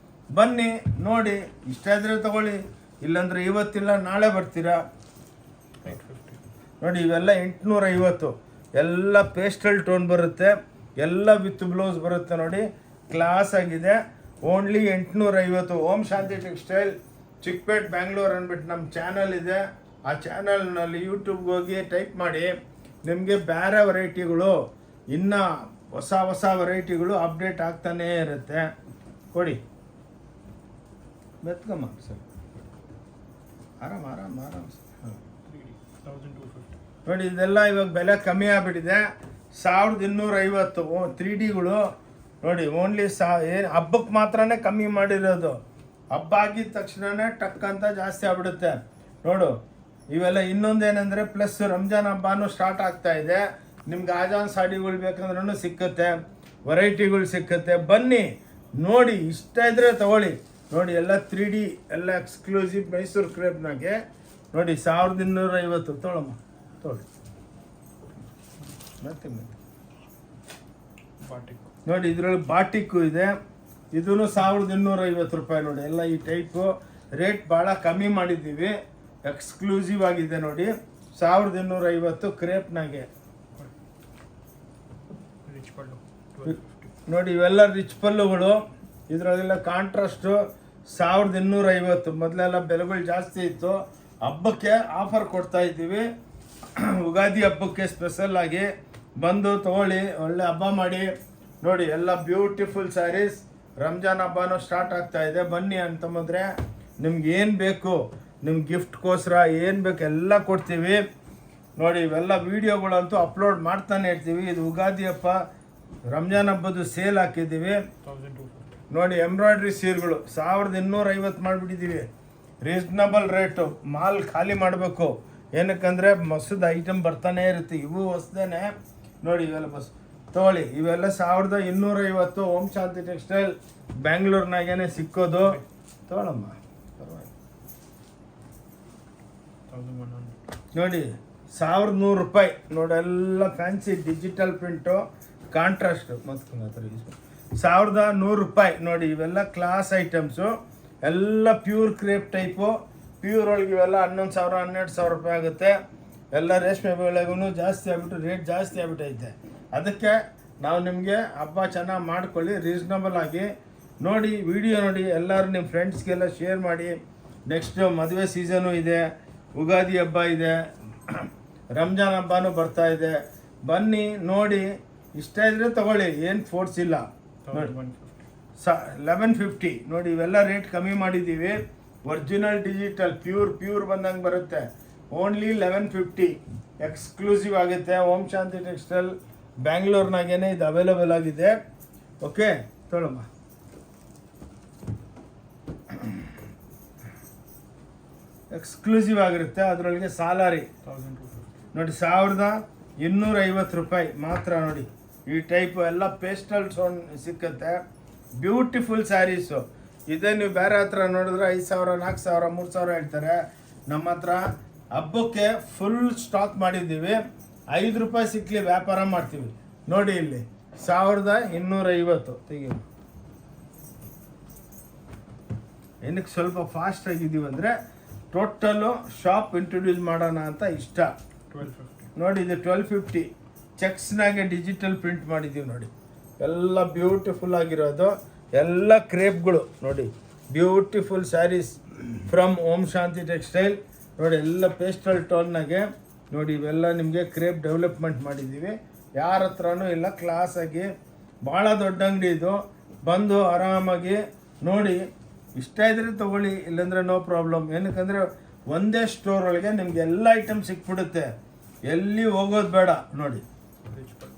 ಬನ್ನಿ ನೋಡಿ, ಇಷ್ಟ ಇದ್ರೆ ತಗೊಳ್ಳಿ, ಇಲ್ಲಾಂದರೆ ಇವತ್ತಿಲ್ಲ ನಾಳೆ ಬರ್ತೀರಾ. ನೋಡಿ, ಇವೆಲ್ಲ 850, ಎಲ್ಲ ಪೇಸ್ಟಲ್ ಟೋನ್ ಬರುತ್ತೆ, ಎಲ್ಲ ವಿತ್ ಬ್ಲೌಸ್ ಬರುತ್ತೆ. ನೋಡಿ, ಕ್ಲಾಸ್ ಆಗಿದೆ. ಓನ್ಲಿ 850. ಓಂ ಶಾಂತಿ ಟೆಕ್ಸ್ಟೈಲ್, ಚಿಕ್ಕಪೇಟ್, ಬ್ಯಾಂಗ್ಳೂರ್ ಅಂದ್ಬಿಟ್ಟು ನಮ್ಮ ಚಾನಲ್ ಇದೆ. ಆ ಚಾನಲ್ನಲ್ಲಿ ಯೂಟ್ಯೂಬ್ಗೆ ಹೋಗಿ ಟೈಪ್ ಮಾಡಿ, ನಿಮಗೆ ಬೇರೆ ವೆರೈಟಿಗಳು, ಇನ್ನೂ ಹೊಸ ವೆರೈಟಿಗಳು ಅಪ್ಡೇಟ್ ಆಗ್ತಾನೇ ಇರುತ್ತೆ. ಕೊಡಿ, ಮೆತ್ಕಮ್ಮ ಸರ್, ಆರಾಮ್ ಹಾಂ. ನೋಡಿ, ಇದೆಲ್ಲ ಇವಾಗ ಬೆಲೆ ಕಮ್ಮಿ ಆಗಿಬಿಟ್ಟಿದೆ. 1250 3Dಗಳು. ನೋಡಿ, ಓನ್ಲಿ ಏನು ಹಬ್ಬಕ್ಕೆ ಮಾತ್ರನೇ ಕಮ್ಮಿ ಮಾಡಿರೋದು. ಹಬ್ಬ ಆಗಿದ ತಕ್ಷಣವೇ ಟಕ್ ಅಂತ ಜಾಸ್ತಿ ಆಗ್ಬಿಡುತ್ತೆ. ನೋಡು, ಇವೆಲ್ಲ ಇನ್ನೊಂದೇನೆಂದರೆ ಪ್ಲಸ್ ರಂಜಾನ್ ಹಬ್ಬನೂ ಸ್ಟಾರ್ಟ್ ಆಗ್ತಾ ಇದೆ. ನಿಮ್ಗೆ ಆಜಾನ್ ಸಾಡಿಗಳು ಬೇಕಂದ್ರೂ ಸಿಕ್ಕುತ್ತೆ, ವೆರೈಟಿಗಳು ಸಿಕ್ಕುತ್ತೆ. ಬನ್ನಿ ನೋಡಿ, ಇಷ್ಟ ಇದ್ದರೆ ತಗೊಳ್ಳಿ. ನೋಡಿ, ಎಲ್ಲ 3D, ಎಲ್ಲ ಎಕ್ಸ್ಕ್ಲೂಸಿವ್ ಮೈಸೂರು ಕ್ರೇಪ್ನಾಗೆ. ನೋಡಿ, 1250 ತೊಗೊಳಮ್ಮ, ತೊಗೊಳ್ಳಿ. ಮತ್ತೆ ನೋಡಿ, ಇದರಲ್ಲಿ ಬಾಟಿಕ್ಕು ಇದೆ, ಇದೂ 1250 ರೂಪಾಯಿ. ನೋಡಿ, ಎಲ್ಲ ಈ ಟೈಪು ರೇಟ್ ಭಾಳ ಕಮ್ಮಿ ಮಾಡಿದ್ದೀವಿ, ಎಕ್ಸ್ಕ್ಲೂಸಿವ್ ಆಗಿದೆ. ನೋಡಿ, 1250 ಕ್ರೇಪ್ನಾಗೆ. ನೋಡಿ, ಇವೆಲ್ಲ ರಿಚ್ ಪಲ್ಲುಗಳು. ಇದರಲ್ಲೆಲ್ಲ ಕಾಂಟ್ರಾಸ್ಟು 1250. ಮೊದಲೆಲ್ಲ ಬೆಲೆಗಳು ಜಾಸ್ತಿ ಇತ್ತು. ಹಬ್ಬಕ್ಕೆ ಆಫರ್ ಕೊಡ್ತಾ ಇದ್ದೀವಿ, ಯುಗಾದಿ ಹಬ್ಬಕ್ಕೆ ಸ್ಪೆಷಲ್ ಆಗಿ. ಬಂದು ತಗೊಳ್ಳಿ, ಒಳ್ಳೆ ಹಬ್ಬ ಮಾಡಿ. ನೋಡಿ, ಎಲ್ಲ ಬ್ಯೂಟಿಫುಲ್ ಸ್ಯಾರೀಸ್. ರಂಜಾನ್ ಹಬ್ಬನೂ ಸ್ಟಾರ್ಟ್ ಆಗ್ತಾ ಇದೆ. ಬನ್ನಿ ಅಂತಂದ್ರೆ ನಿಮ್ಗೆ ಏನು ಬೇಕು, ನಿಮ್ಮ ಗಿಫ್ಟ್ಗೋಸ್ಕರ ಏನು ಬೇಕು ಎಲ್ಲ ಕೊಡ್ತೀವಿ. ನೋಡಿ, ಇವೆಲ್ಲ ವೀಡಿಯೋಗಳಂತೂ ಅಪ್ಲೋಡ್ ಮಾಡ್ತಾನೆ ಇರ್ತೀವಿ. ಇದು ಯುಗಾದಿ ಹಬ್ಬ, ರಂಜಾನ್ ಹಬ್ಬದ್ದು ಸೇಲ್ ಹಾಕಿದ್ದೀವಿ. ನೋಡಿ, ಎಂಬ್ರಾಯ್ಡ್ರಿ ಸೀರೆಗಳು 1250 ಮಾಡಿಬಿಟ್ಟಿದ್ದೀವಿ. ರೀಸ್ನಬಲ್ ರೇಟು. ಮಾಲ್ ಖಾಲಿ ಮಾಡಬೇಕು, ಏನಕ್ಕಂದರೆ ಮಸದ ಐಟಮ್ ಬರ್ತಾನೆ ಇರುತ್ತೆ. ಇವು ಹೊಸದೇನೆ. ನೋಡಿ, ಇವೆಲ್ಲ ಬಸ್ ತೊಗೊಳ್ಳಿ. ಇವೆಲ್ಲ 1250. ಓಂ ಶಾಂತಿ ಟೆಕ್ಸ್ಟೈಲ್ ಬ್ಯಾಂಗ್ಳೂರ್ನಾಗೇನೆ ಸಿಕ್ಕೋದು. ತೊಗೊಳಮ್ಮ, ನೋಡಿ, 1100 ರೂಪಾಯಿ. ನೋಡಿ, ಎಲ್ಲ ಫ್ಯಾನ್ಸಿ ಡಿಜಿಟಲ್ ಪ್ರಿಂಟು, ಕಾಂಟ್ರಾಸ್ಟ್. ಮತ್ತು 1100 ರೂಪಾಯಿ. ನೋಡಿ, ಇವೆಲ್ಲ ಕ್ಲಾಸ್ ಐಟಮ್ಸು, ಎಲ್ಲ ಪ್ಯೂರ್ ಕ್ರೇಪ್ ಟೈಪು. ಪ್ಯೂರ್ ಒಳಗೆ ಇವೆಲ್ಲ 11,000-12,000 ರೂಪಾಯಿ ಆಗುತ್ತೆ. ಎಲ್ಲ ರೇಷ್ಮೆ ಬೆಳೆಗೂ ಜಾಸ್ತಿ ಆಗ್ಬಿಟ್ಟು ರೇಟ್ ಜಾಸ್ತಿ ಆಗ್ಬಿಟ್ಟೈತೆ. ಅದಕ್ಕೆ ನಾವು ನಿಮಗೆ ಹಬ್ಬ ಚೆನ್ನಾಗಿ ಮಾಡ್ಕೊಳ್ಳಿ, ರೀಸ್ನಬಲ್ ಆಗಿ ನೋಡಿ. ವಿಡಿಯೋ ನೋಡಿ, ಎಲ್ಲರೂ ನಿಮ್ಮ ಫ್ರೆಂಡ್ಸ್ಗೆಲ್ಲ ಶೇರ್ ಮಾಡಿ. ನೆಕ್ಸ್ಟು ಮದುವೆ ಸೀಸನು ಇದೆ, ಯುಗಾದಿ ಹಬ್ಬ ಇದೆ, ರಂಜಾನ್ ಹಬ್ಬನೂ ಬರ್ತಾ ಇದೆ. ಬನ್ನಿ ನೋಡಿ, ಇಷ್ಟ ಇದ್ರೆ ತಗೊಳ್ಳಿ, ಏನು ಫೋರ್ಸ್ ಇಲ್ಲ. ನೋಡಿ, 1150. ನೋಡಿ, ಇವೆಲ್ಲ ರೇಟ್ ಕಮ್ಮಿ ಮಾಡಿದ್ದೀವಿ. ಒರಿಜಿನಲ್ ಡಿಜಿಟಲ್ ಪ್ಯೂರ್ ಬಂದಂಗೆ ಬರುತ್ತೆ. ಓನ್ಲಿ 1150 ಎಕ್ಸ್ಕ್ಲೂಸಿವ್ ಆಗುತ್ತೆ. ಓಂ ಶಾಂತಿ ಟೆಕ್ಸ್ಟೈಲ್ ಬ್ಯಾಂಗ್ಳೂರ್ನಾಗೇನೆ ಇದು ಅವೈಲೇಬಲ್ ಆಗಿದೆ. ಓಕೆ, ತೊಗೊಳಮ್ಮ. ಎಕ್ಸ್ಕ್ಲೂಸಿವ್ ಆಗಿರುತ್ತೆ. ಅದರೊಳಗೆ ಸಾಲಾರಿ 1250. ನೋಡಿ 1250 ರೂಪಾಯಿ ಮಾತ್ರ. ನೋಡಿ ಈ ಟೈಪು ಎಲ್ಲ ಪೇಸ್ಟಲ್ ಟೋನ್ ಸಿಕ್ಕತ್ತೆ. ಬ್ಯೂಟಿಫುಲ್ ಸ್ಯಾರೀಸು. ಇದೇ ನೀವು ಬೇರೆ ಹತ್ರ ನೋಡಿದ್ರೆ 5000 4000 3000 ಹೇಳ್ತಾರೆ. ನಮ್ಮ ಹತ್ರ ಹಬ್ಬಕ್ಕೆ ಫುಲ್ ಸ್ಟಾಕ್ ಮಾಡಿದ್ದೀವಿ. 5 ರೂಪಾಯಿ ಸಿಕ್ಕಲಿ ವ್ಯಾಪಾರ ಮಾಡ್ತೀವಿ. ನೋಡಿ ಇಲ್ಲಿ 1250 ತೆಗಿ. ಏನಕ್ಕೆ ಸ್ವಲ್ಪ ಫಾಸ್ಟ್ ಆಗಿದ್ದೀವಿ ಅಂದರೆ ಟೋಟಲು ಶಾಪ್ ಇಂಟ್ರೊಡ್ಯೂಸ್ ಮಾಡೋಣ ಅಂತ ಇಷ್ಟ. 1250. ನೋಡಿ ಇದು 1250 ಚೆಕ್ಸ್ನಾಗೆ ಡಿಜಿಟಲ್ ಪ್ರಿಂಟ್ ಮಾಡಿದ್ದೀವಿ. ನೋಡಿ ಎಲ್ಲ ಬ್ಯೂಟಿಫುಲ್ ಆಗಿರೋದು, ಎಲ್ಲ ಕ್ರೇಪ್ಗಳು. ನೋಡಿ beautiful saris from Om Shanti textile. ನೋಡಿ ಎಲ್ಲ ಪೇಸ್ಟಲ್ ಟೋನ್ನಾಗೆ ನೋಡಿ ಇವೆಲ್ಲ ನಿಮಗೆ ಕ್ರೇಪ್ ಡೆವಲಪ್ಮೆಂಟ್ ಮಾಡಿದ್ದೀವಿ. ಯಾರ ಹತ್ರನೂ ಇಲ್ಲ, ಕ್ಲಾಸಾಗಿ ಭಾಳ ದೊಡ್ಡ ಅಂಗಡಿ ಇದು. ಬಂದು ಆರಾಮಾಗಿ ನೋಡಿ, ಇಷ್ಟ ಇದ್ರೆ ತೊಗೊಳ್ಳಿ, ಇಲ್ಲಾಂದರೆ ನೋ ಪ್ರಾಬ್ಲಮ್. ಏನಕ್ಕಂದರೆ ಒಂದೇ ಸ್ಟೋರ್ ಒಳಗೆ ನಿಮ್ಗೆ ಎಲ್ಲ ಐಟಮ್ ಸಿಕ್ಬಿಡುತ್ತೆ, ಎಲ್ಲಿ ಹೋಗೋದು ಬೇಡ. ನೋಡಿ Rich pearl.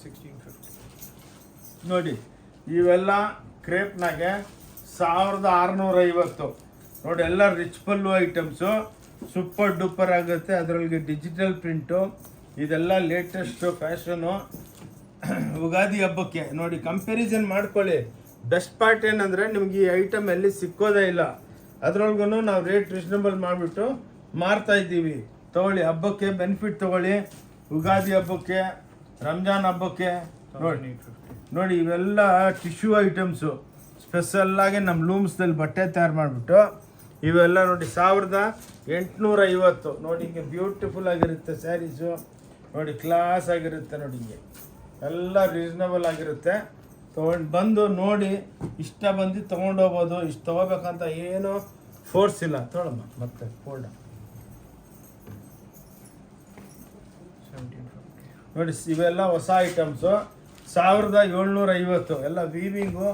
1650. ನೋಡಿ ಇವೆಲ್ಲ ಕ್ರೇಪ್ನಾಗೆ 1650. ನೋಡಿ ಎಲ್ಲ ರಿಚ್ ಪಲ್ಲು ಐಟಮ್ಸು, ಸೂಪರ್ ಡೂಪರ್ ಆಗುತ್ತೆ. ಅದರೊಳಗೆ ಡಿಜಿಟಲ್ ಪ್ರಿಂಟು, ಇದೆಲ್ಲ ಲೇಟೆಸ್ಟು ಫ್ಯಾಷನು. ಯುಗಾದಿ ಹಬ್ಬಕ್ಕೆ ನೋಡಿ ಕಂಪ್ಯಾರಿಸನ್ ಮಾಡ್ಕೊಳ್ಳಿ. ಬೆಸ್ಟ್ ಪಾರ್ಟ್ ಏನಂದರೆ ನಿಮ್ಗೆ ಈ ಐಟಮ್ ಎಲ್ಲಿ ಸಿಕ್ಕೋದೇ ಇಲ್ಲ. ಅದರೊಳಗೂ ನಾವು ರೇಟ್ ರೀಸನಬಲ್ ಮಾಡಿಬಿಟ್ಟು ಮಾರ್ತಾ ಇದ್ದೀವಿ. ತೊಗೊಳ್ಳಿ, ಹಬ್ಬಕ್ಕೆ ಬೆನಿಫಿಟ್ ತೊಗೊಳ್ಳಿ. ಯುಗಾದಿ ಹಬ್ಬಕ್ಕೆ, ರಂಜಾನ್ ಹಬ್ಬಕ್ಕೆ ನೋಡಿ 1850. ನೋಡಿ ಇವೆಲ್ಲ ಟಿಶ್ಯೂ ಐಟಮ್ಸು. ಸ್ಪೆಷಲ್ಲಾಗಿ ನಮ್ಮ ಲೂಮ್ಸ್ದಲ್ಲಿ ಬಟ್ಟೆ ತಯಾರು ಮಾಡಿಬಿಟ್ಟು ಇವೆಲ್ಲ ನೋಡಿ 1850. ನೋಡಿ ಹಿಂಗೆ ಬ್ಯೂಟಿಫುಲ್ ಆಗಿರುತ್ತೆ ಸ್ಯಾರೀಸು. ನೋಡಿ ಕ್ಲಾಸ್ ಆಗಿರುತ್ತೆ. ನೋಡಿ ಹಿಂಗೆ ಎಲ್ಲ ರೀಸನಬಲ್ ಆಗಿರುತ್ತೆ. ತೊಗೊಂಡು ಬಂದು ನೋಡಿ, ಇಷ್ಟ ಬಂದು ತೊಗೊಂಡೋಗ್ಬೋದು. ಇಷ್ಟು ತೊಗೋಬೇಕಂತ ಏನು ಫೋರ್ಸ್ ಇಲ್ಲ. ತೊಗೊಳಮ್ಮ ಮತ್ತೆ ಫೋಲ್ಡ. 1750. ನೋಡಿ ಇವೆಲ್ಲ ಹೊಸ ಐಟಮ್ಸು 1750. ಎಲ್ಲ ವೀವಿಂಗು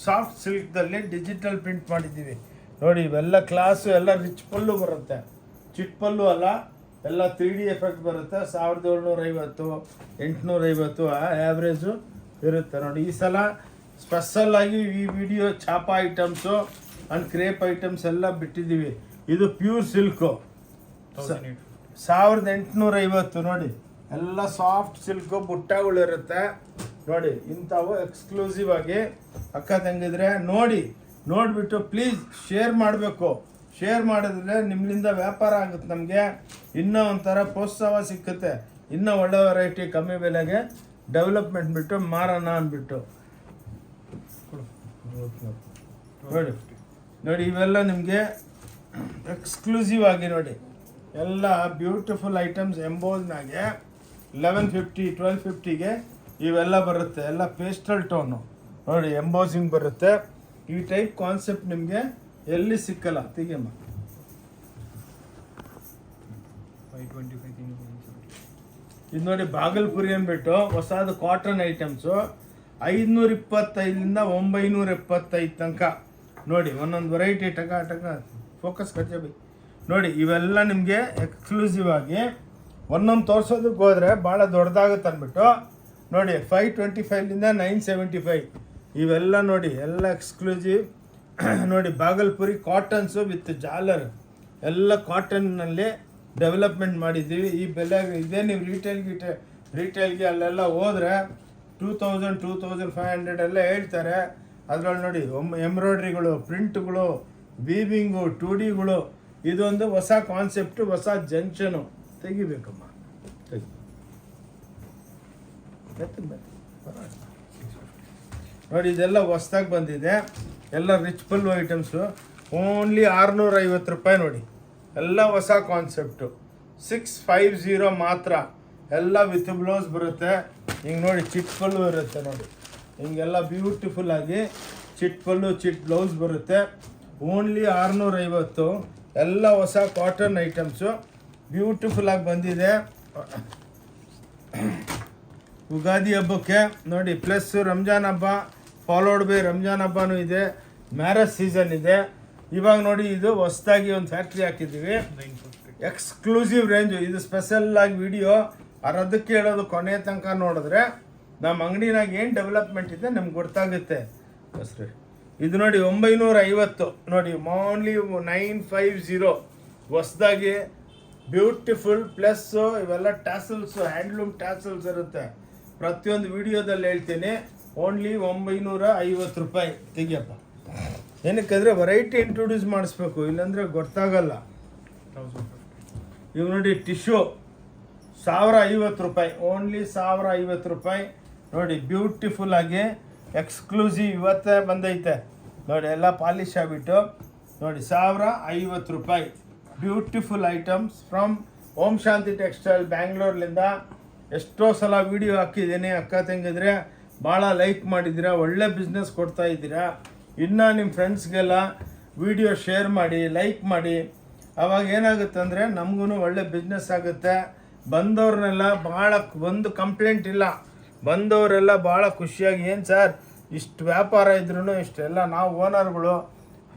ಸಾಫ್ಟ್ ಸಿಲ್ಕ್ದಲ್ಲಿ ಡಿಜಿಟಲ್ ಪ್ರಿಂಟ್ ಮಾಡಿದ್ದೀವಿ. ನೋಡಿ ಇವೆಲ್ಲ ಕ್ಲಾಸು, ಎಲ್ಲ ರಿಚ್ ಪಲ್ಲು ಬರುತ್ತೆ, ಚಿಟ್ ಪಲ್ಲು ಅಲ್ಲ, ಎಲ್ಲ 3D ಎಫೆಕ್ಟ್ ಬರುತ್ತೆ. 1750 850 ಆ್ಯಾವ್ರೇಜು ಇರುತ್ತೆ. ನೋಡಿ ಈ ಸಲ ಸ್ಪೆಷಲ್ಲಾಗಿ ಈ ವಿಡಿಯೋ ಚಾಪ ಐಟಮ್ಸು ಆ್ಯಂಡ್ ಕ್ರೇಪ್ ಐಟಮ್ಸ್ ಎಲ್ಲ ಬಿಟ್ಟಿದ್ದೀವಿ. ಇದು ಪ್ಯೂರ್ ಸಿಲ್ಕು 1850. ನೋಡಿ ಎಲ್ಲ ಸಾಫ್ಟ್ ಸಿಲ್ಕು ಬುಟ್ಟಗಳಿರುತ್ತೆ. ನೋಡಿ ಇಂಥವು ಎಕ್ಸ್ಕ್ಲೂಸಿವ್ ಆಗಿ ಅಕ್ಕ ತಂಗಿದ್ರೆ ನೋಡಿಬಿಟ್ಟು ಪ್ಲೀಸ್ ಶೇರ್ ಮಾಡಬೇಕು. ಶೇರ್ ಮಾಡಿದ್ರೆ ನಿಮ್ಮಿಂದ ವ್ಯಾಪಾರ ಆಗುತ್ತೆ, ನಮಗೆ ಇನ್ನೂ ಒಂಥರ ಪ್ರೋತ್ಸಾಹ ಸಿಕ್ಕುತ್ತೆ. ಇನ್ನೂ ಒಳ್ಳೆ ವೆರೈಟಿ ಕಮ್ಮಿ ಬೆಲೆಗೆ ಡೆವಲಪ್ಮೆಂಟ್ ಬಿಟ್ಟು ಮಾರೋಣ ಅಂದ್ಬಿಟ್ಟು. ನೋಡಿ ಇವೆಲ್ಲ ನಿಮಗೆ ಎಕ್ಸ್ಕ್ಲೂಸಿವ್ ಆಗಿ ನೋಡಿ ಎಲ್ಲ ಬ್ಯೂಟಿಫುಲ್ ಐಟಮ್ಸ್. ಎಂಬೋಸ್ನಾಗೆ 1150 1250ಗೆ ಇವೆಲ್ಲ ಬರುತ್ತೆ. ಎಲ್ಲ ಪೇಸ್ಟಲ್ ಟೋನು ನೋಡಿ, ಎಂಬೋಸಿಂಗ್ ಬರುತ್ತೆ. ಈ ಟೈಪ್ ಕಾನ್ಸೆಪ್ಟ್ ನಿಮಗೆ ಎಲ್ಲಿ ಸಿಕ್ಕಲ್ಲ. ತೆಗಿಯಮ್ಮ. 525. ಇದು ನೋಡಿ ಬಾಗಲ್ಪುರಿ ಅಂದ್ಬಿಟ್ಟು ಹೊಸದು ಕಾಟನ್ ಐಟಮ್ಸು 525ರಿಂದ 975 ತನಕ. ನೋಡಿ ಒಂದೊಂದು ವೆರೈಟಿ ಟಕ ಫೋಕಸ್ ಕಚ್ಚೆ ಬೈ. ನೋಡಿ ಇವೆಲ್ಲ ನಿಮಗೆ ಎಕ್ಸ್ಕ್ಲೂಸಿವ್ ಆಗಿ ಒಂದೊಂದು ತೋರಿಸೋದಕ್ಕೆ ಹೋದರೆ ಭಾಳ ದೊಡ್ಡದಾಗುತ್ತೆ ಅಂದ್ಬಿಟ್ಟು ನೋಡಿ 525ರಿಂದ 975 ಇವೆಲ್ಲ ನೋಡಿ ಎಲ್ಲ ಎಕ್ಸ್ಕ್ಲೂಸಿವ್. ನೋಡಿ ಬಾಗಲ್ಪುರಿ ಕಾಟನ್ಸು ವಿತ್ ಜಾಲರ್ ಎಲ್ಲ ಕಾಟನ್ನಲ್ಲಿ ಡೆವಲಪ್ಮೆಂಟ್ ಮಾಡಿದ್ದೀವಿ. ಈ ಬೆಲೆ ಇದೇ ನೀವು ರಿಟೇಲ್ಗೆ ಅಲ್ಲೆಲ್ಲ ಹೋದರೆ 2000 2500 ಎಲ್ಲ ಹೇಳ್ತಾರೆ. ಅದರಲ್ಲಿ ನೋಡಿ ಎಂಬ್ರಾಯ್ಡ್ರಿಗಳು, ಪ್ರಿಂಟ್ಗಳು, ವೀವಿಂಗು, 2Dಗಳು. ಇದೊಂದು ಹೊಸ ಕಾನ್ಸೆಪ್ಟು, ಹೊಸ ಜಂಕ್ಷನು. ತೆಗಿಬೇಕಮ್ಮ, ತೆಗಿ. ನೋಡಿ ಇದೆಲ್ಲ ಹೊಸ್ದಾಗಿ ಬಂದಿದೆ. ಎಲ್ಲ ರಿಚ್ ಪಲ್ಲು ಐಟಮ್ಸು ಓನ್ಲಿ 650 ರೂಪಾಯಿ. ನೋಡಿ ಎಲ್ಲ ಹೊಸ ಕಾನ್ಸೆಪ್ಟು 650 ಮಾತ್ರ. ಎಲ್ಲ ವಿತ್ ಬ್ಲೌಸ್ ಬರುತ್ತೆ. ಹಿಂಗೆ ನೋಡಿ ಚಿಟ್ ಪಲ್ಲು ಇರುತ್ತೆ. ನೋಡಿ ಹಿಂಗೆಲ್ಲ ಬ್ಯೂಟಿಫುಲ್ ಆಗಿ ಚಿಟ್ ಪಲ್ಲು, ಚಿಟ್ ಬ್ಲೌಸ್ ಬರುತ್ತೆ. ಓನ್ಲಿ 650. ಎಲ್ಲ ಹೊಸ ಕಾಟನ್ ಐಟಮ್ಸು ಬ್ಯೂಟಿಫುಲ್ ಆಗಿ ಬಂದಿದೆ. ಯುಗಾದಿ ಹಬ್ಬಕ್ಕೆ ನೋಡಿ, ಪ್ಲಸ್ ರಂಜಾನ್ ಹಬ್ಬ ಫಾಲೋಡ್ ಬೈ ರಂಜಾನ್ ಹಬ್ಬನೂ ಇದೆ, ಮ್ಯಾರೇಜ್ ಸೀಸನ್ ಇದೆ. ಇವಾಗ ನೋಡಿ ಇದು ಹೊಸದಾಗಿ ಒಂದು ಫ್ಯಾಕ್ಟ್ರಿ ಹಾಕಿದ್ದೀವಿ. 950. Exclusive range. ಇದು ಸ್ಪೆಷಲ್ ಆಗಿ ವಿಡಿಯೋ ಅದಕ್ಕೆ ಹೇಳೋದು ಕೊನೆ ತನಕ ನೋಡಿದ್ರೆ ನಮ್ಮ ಅಂಗಡಿನಾಗ ಏನು ಡೆವಲಪ್ಮೆಂಟ್ ಇದೆ ನಮ್ಗೆ ಗೊತ್ತಾಗುತ್ತೆ. ಬಸ್ರಿ ಇದು ನೋಡಿ 950. ನೋಡಿ ಓನ್ಲಿ 950. ಹೊಸ್ದಾಗಿ ಬ್ಯೂಟಿಫುಲ್ ಪ್ಲಸ್ಸು ಇವೆಲ್ಲ ಟ್ಯಾಸಲ್ಸು ಹ್ಯಾಂಡ್ಲೂಮ್ ಟ್ಯಾಸಲ್ಸ್ ಇರುತ್ತೆ. ಪ್ರತಿಯೊಂದು ವಿಡಿಯೋದಲ್ಲಿ ಹೇಳ್ತೀನಿ. ಓನ್ಲಿ 950 ರೂಪಾಯಿ ತೆಗಿಯಪ್ಪ. ಏನಕ್ಕಂದರೆ ವೆರೈಟಿ ಇಂಟ್ರೊಡ್ಯೂಸ್ ಮಾಡಿಸ್ಬೇಕು, ಇಲ್ಲಾಂದರೆ ಗೊತ್ತಾಗಲ್ಲ. 1050. ಇವು ನೋಡಿ ಟಿಶ್ಯೂ 1050 ರೂಪಾಯಿ, ಓನ್ಲಿ 1050 ರೂಪಾಯಿ. ನೋಡಿ ಬ್ಯೂಟಿಫುಲ್ ಆಗಿ ಎಕ್ಸ್ಕ್ಲೂಸಿವ್ ಇವತ್ತೇ ಬಂದೈತೆ ನೋಡಿ, ಎಲ್ಲ ಪಾಲಿಶ್ ಆಗಿಬಿಟ್ಟು ನೋಡಿ 1050 ರೂಪಾಯಿ. Beautiful items from Om Shanti textile ಬ್ಯಾಂಗ್ಳೂರ್ಲಿಂದ. ಎಷ್ಟೋ ಸಲ ವಿಡಿಯೋ ಹಾಕಿದ್ದೀನಿ, ಅಕ್ಕ ತಂಗಿದ್ರೆ ಭಾಳ ಲೈಕ್ ಮಾಡಿದ್ದೀರಾ, ಒಳ್ಳೆ ಬಿಸ್ನೆಸ್ ಕೊಡ್ತಾ ಇದ್ದೀರಾ. ಇನ್ನು ನಿಮ್ಮ ಫ್ರೆಂಡ್ಸ್ಗೆಲ್ಲ ವಿಡಿಯೋ ಶೇರ್ ಮಾಡಿ, ಲೈಕ್ ಮಾಡಿ. ಅವಾಗ ಏನಾಗುತ್ತೆ ಅಂದರೆ ನಮಗೂ ಒಳ್ಳೆ ಬಿಸ್ನೆಸ್ ಆಗುತ್ತೆ. ಬಂದವ್ರನ್ನೆಲ್ಲ ಭಾಳ ಒಂದು ಕಂಪ್ಲೇಂಟ್ ಇಲ್ಲ, ಬಂದವರೆಲ್ಲ ಭಾಳ ಖುಷಿಯಾಗಿ ಏನು ಸರ್ ಇಷ್ಟು ವ್ಯಾಪಾರ ಇದ್ರೂ ಇಷ್ಟೆಲ್ಲ ನಾವು ಓನರ್ಗಳು